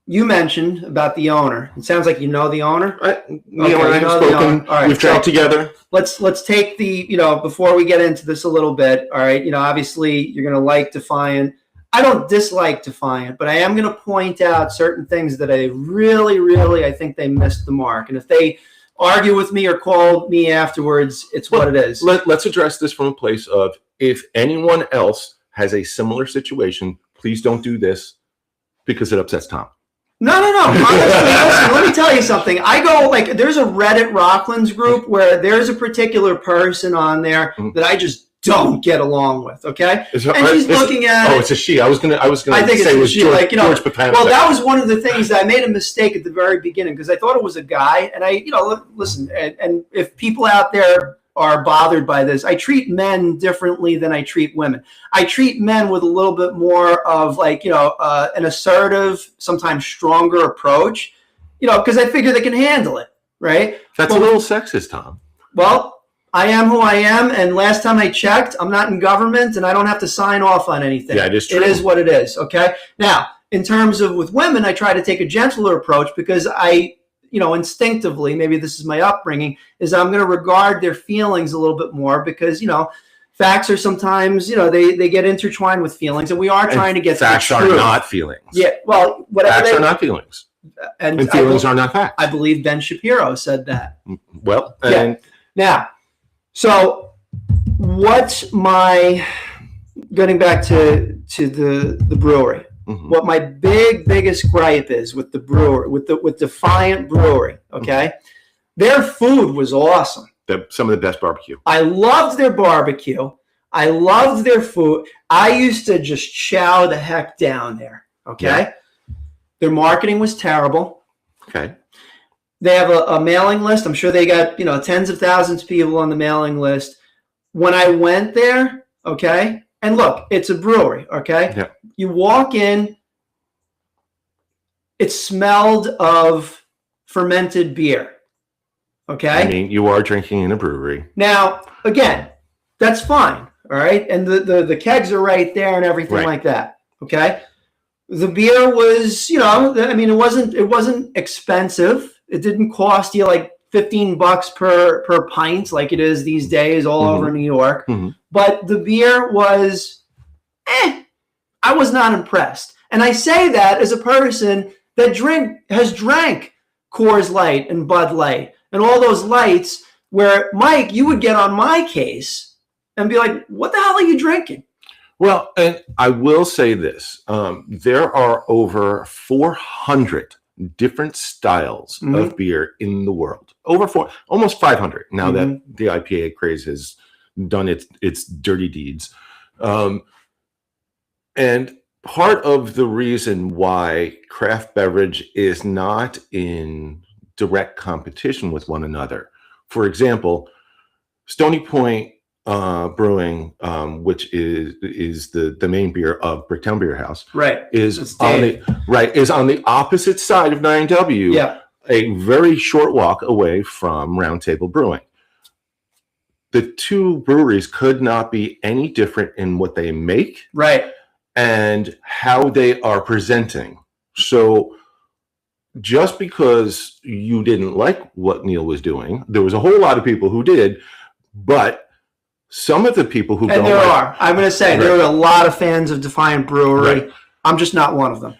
You mentioned about the owner. It sounds like you know the owner. Neil and I have spoken. All right, We've traveled together. Let's take the, before we get into this a little bit, all right, obviously you're going to like Defiant. I don't dislike Defiant, but I am going to point out certain things that I really, I think they missed the mark. And if they argue with me or call me afterwards, it's what it is. Let's address this from a place of, if anyone else has a similar situation, please don't do this because it upsets Tom. No. Honestly, listen, let me tell you something. I go, there's a Reddit Rocklands group where there's a particular person on there that I just don't get along with, okay? And she's looking at it. Oh, it's a she. I was gonna I think say it was she, George Papanicek. Well, that was one of the things that I made a mistake at the very beginning because I thought it was a guy. And listen, and if people out there are bothered by this, I treat men differently than I treat women. I treat men with a little bit more of an assertive, sometimes stronger approach, because I figure they can handle it, right? That's a little sexist, Tom. Well, I am who I am, and last time I checked, I'm not in government, and I don't have to sign off on anything. Yeah, it is true. It is what it is, okay? Now, in terms of with women, I try to take a gentler approach because I instinctively, maybe this is my upbringing, is I'm going to regard their feelings a little bit more because, facts are sometimes, they get intertwined with feelings, and we are trying to get facts to the are truth. not feelings. Yeah, well, whatever. Facts are not feelings. And feelings are not facts. I believe Ben Shapiro said that. Well, yeah. Now, so what's my, getting back to the brewery, what my biggest gripe is with the brewery, with Defiant Brewery, okay? Their food was awesome. Some of the best barbecue. I loved their barbecue. I loved their food. I used to just chow the heck down there, okay? Yeah. Their marketing was terrible. Okay. They have a mailing list. I'm sure they got, tens of thousands of people on the mailing list. When I went there, okay, and look, it's a brewery, okay? Yeah. You walk in, it smelled of fermented beer, okay? I mean, you are drinking in a brewery. Now, again, that's fine, all right? And the kegs are right there and everything like that, okay? The beer was, it wasn't expensive. It didn't cost you like $15 per pint like it is these days all over New York. But the beer was, I was not impressed. And I say that as a person that has drank Coors Light and Bud Light and all those lights where, Mike, you would get on my case and be like, what the hell are you drinking? Well, and I will say this. There are over 400 different styles of beer in the world. Almost 500 now that the IPA craze has done its dirty deeds. And part of the reason why craft beverage is not in direct competition with one another, for example, Stony Point Brewing, which is the main beer of Bricktown Beer House, is on the opposite side of 9W. Yeah. A very short walk away from Round Table Brewing. The two breweries could not be any different in what they make, and how they are presenting. So just because you didn't like what Neil was doing, there was a whole lot of people who did, but some of the people who and don't I'm going to say, there are a lot of fans of Defiant Brewery. Right. I'm just not one of them.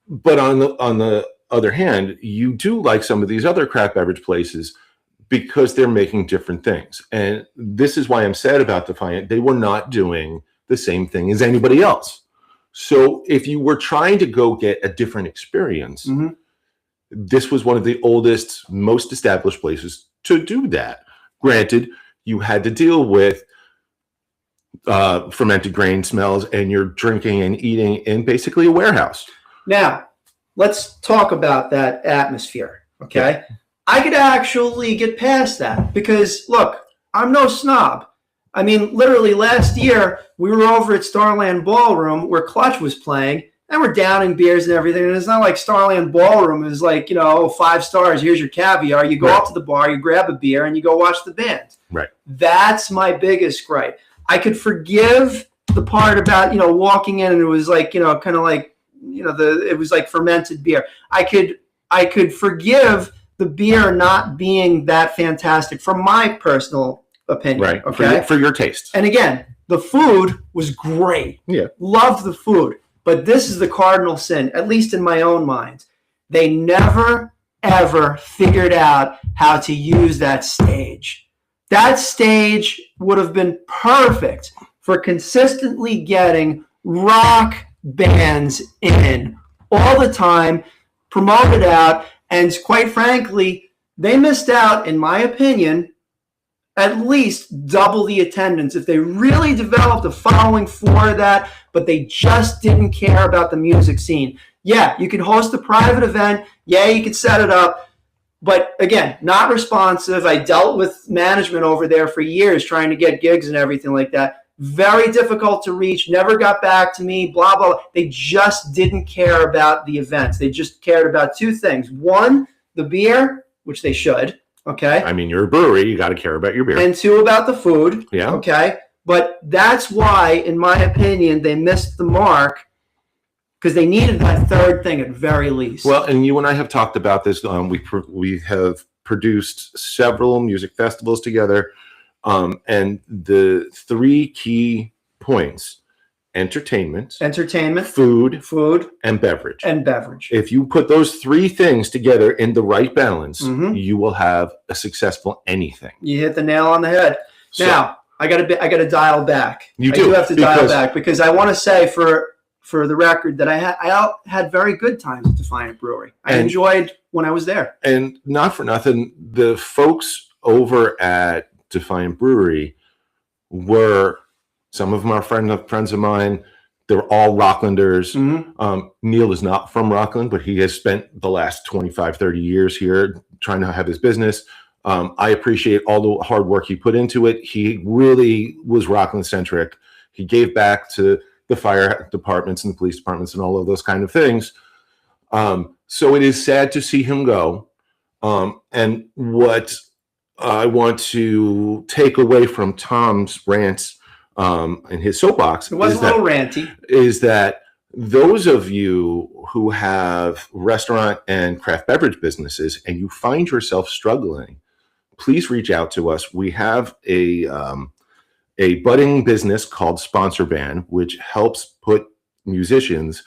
But on the other hand, you do like some of these other craft beverage places because they're making different things. And this is why I'm sad about Defiant. They were not doing the same thing as anybody else. So if you were trying to go get a different experience, mm-hmm. this was one of the oldest, most established places to do that. Granted, you had to deal with fermented grain smells, and you're drinking and eating in basically a warehouse. Now, let's talk about that atmosphere, okay? Yeah. I could actually get past that because, look, I'm no snob. I mean, literally last year, we were over at Starland Ballroom where Clutch was playing, and we're downing beers and everything. And it's not like Starland Ballroom is like, 5 stars, here's your caviar. You go up to the bar, you grab a beer, and you go watch the band. Right. That's my biggest gripe. I could forgive the part about, walking in and it was like, kind of like, it was like fermented beer. I could forgive the beer not being that fantastic from my personal opinion. Right. Okay. For your taste. And again, the food was great. Yeah. Loved the food. But this is the cardinal sin, at least in my own mind. They never, ever figured out how to use that stage. That stage would have been perfect for consistently getting rock bands in all the time, promoted out, and quite frankly, they missed out, in my opinion, at least double the attendance if they really developed a following for that, but they just didn't care about the music scene. Yeah, you could host a private event. Yeah, you could set it up. But again, not responsive. I dealt with management over there for years trying to get gigs and everything like that. Very difficult to reach, never got back to me, blah, blah, blah. They just didn't care about the events. They just cared about two things. One, the beer, which they should, okay? I mean, you're a brewery, you got to care about your beer. And two, about the food, yeah. Okay? But that's why, in my opinion, they missed the mark because they needed that third thing at very least. Well, and you and I have talked about this. We have produced several music festivals together. And the three key points: entertainment, food, and beverage. If you put those three things together in the right balance, mm-hmm. you will have a successful anything. You hit the nail on the head. So, now, I got to dial back. I do have to dial back because I want to say for the record that I had very good times at Defiant Brewery. I enjoyed when I was there. And not for nothing, the folks over at Defiant Brewery were, some of them are friends of mine. They're all Rocklanders. Mm-hmm. Neil is not from Rockland, but he has spent the last 25, 30 years here trying to have his business. I appreciate all the hard work he put into it. He really was Rockland centric. He gave back to the fire departments and the police departments and all of those kind of things. So it is sad to see him go. And what I want to take away from Tom's rants and his soapbox. It was a little ranty. Is that those of you who have restaurant and craft beverage businesses and you find yourself struggling, please reach out to us. We have a budding business called Sponsor Band, which helps put musicians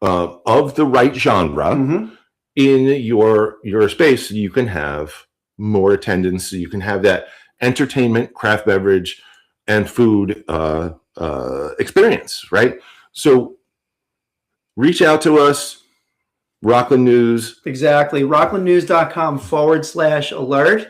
of the right genre mm-hmm. in your space so you can have more attendance, so you can have that entertainment, craft beverage, and food experience, right? So reach out to us, Rockland News. Exactly, rocklandnews.com/alert.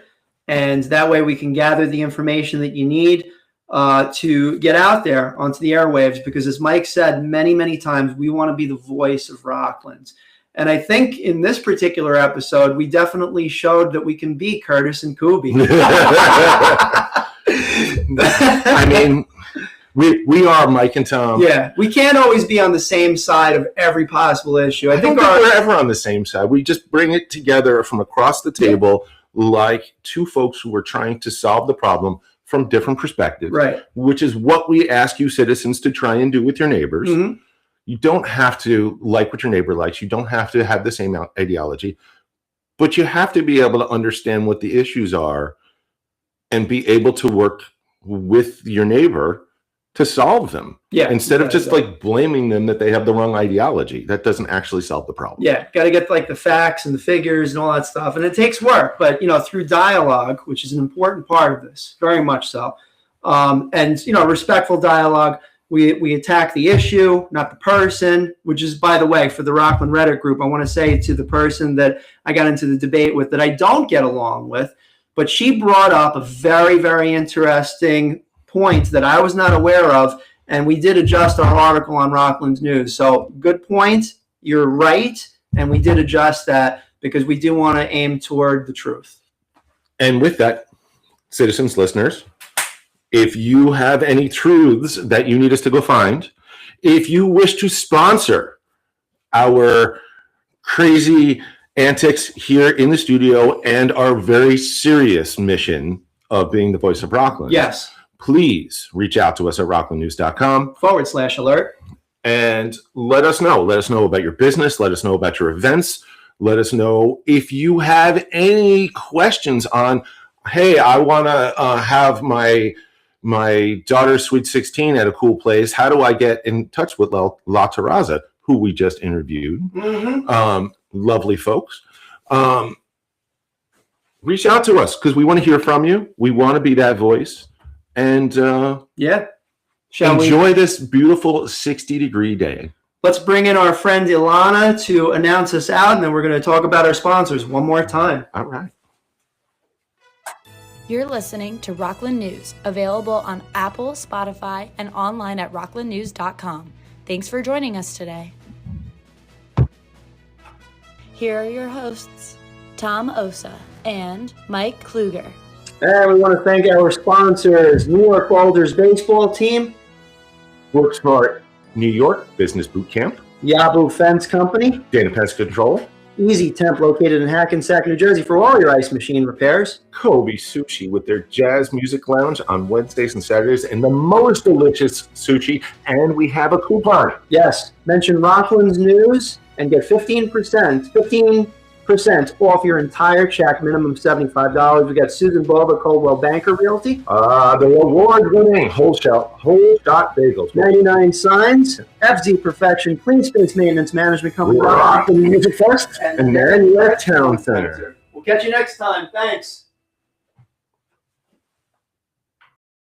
And that way we can gather the information that you need to get out there onto the airwaves, because as Mike said many, many times, we want to be the voice of Rockland. And I think in this particular episode, we definitely showed that we can be Curtis and Kubi. I mean, we are Mike and Tom. Yeah, we can't always be on the same side of every possible issue. I don't think we're ever on the same side. We just bring it together from across the table, like two folks who are trying to solve the problem from different perspectives, Right. which is what we ask you citizens to try and do with your neighbors. Mhm. You don't have to like what your neighbor likes. You don't have to have the same ideology, but you have to be able to understand what the issues are and be able to work with your neighbor to solve them. Yeah. Instead of just like blaming them that they have the wrong ideology. That doesn't actually solve the problem. Yeah, got to get like the facts and the figures and all that stuff, and it takes work. But through dialogue, which is an important part of this, very much so, and respectful dialogue. We attack the issue, not the person. Which is, by the way, for the Rockland Reddit group, I want to say to the person that I got into the debate with that I don't get along with, but she brought up a very, very interesting point that I was not aware of, and we did adjust our article on Rockland News. So good point. You're right, and we did adjust that because we do want to aim toward the truth. And with that, citizens, listeners, if you have any truths that you need us to go find, if you wish to sponsor our crazy antics here in the studio and our very serious mission of being the voice of Rockland, Yes. please reach out to us at rocklandnews.com /alert. and let us know. Let us know about your business. Let us know about your events. Let us know if you have any questions on, hey, I want to have my daughter's Sweet 16 at a cool place. How do I get in touch with La Terraza, who we just interviewed? Mm-hmm. Lovely folks. Reach out to us because we want to hear from you. We want to be that voice. And Yeah. Shall we? enjoy this beautiful 60-degree day. Let's bring in our friend Ilana to announce us out, and then we're going to talk about our sponsors one more time. All right. You're listening to Rockland News, available on Apple, Spotify, and online at rocklandnews.com. Thanks for joining us today. Here are your hosts, Tom Osa and Mike Kluger. And we want to thank our sponsors, New York Boulders baseball team, Work Smart New York Business Boot Camp, Yabu Fence Company, Dana Pest Control, Easy Temp located in Hackensack, New Jersey for all your ice machine repairs, Kobe Sushi with their jazz music lounge on Wednesdays and Saturdays, and the most delicious sushi. And we have a coupon. Yes, mention Rockland's News and get 15% off your entire check, minimum $75. We got Susan Bova, Coldwell Banker Realty, The award-winning whole shot bagels. 99 Signs, FZ Perfection, Clean Space Maintenance Management Company, Rockland Music Fest, and Maryland Town Center. We'll catch you next time. Thanks.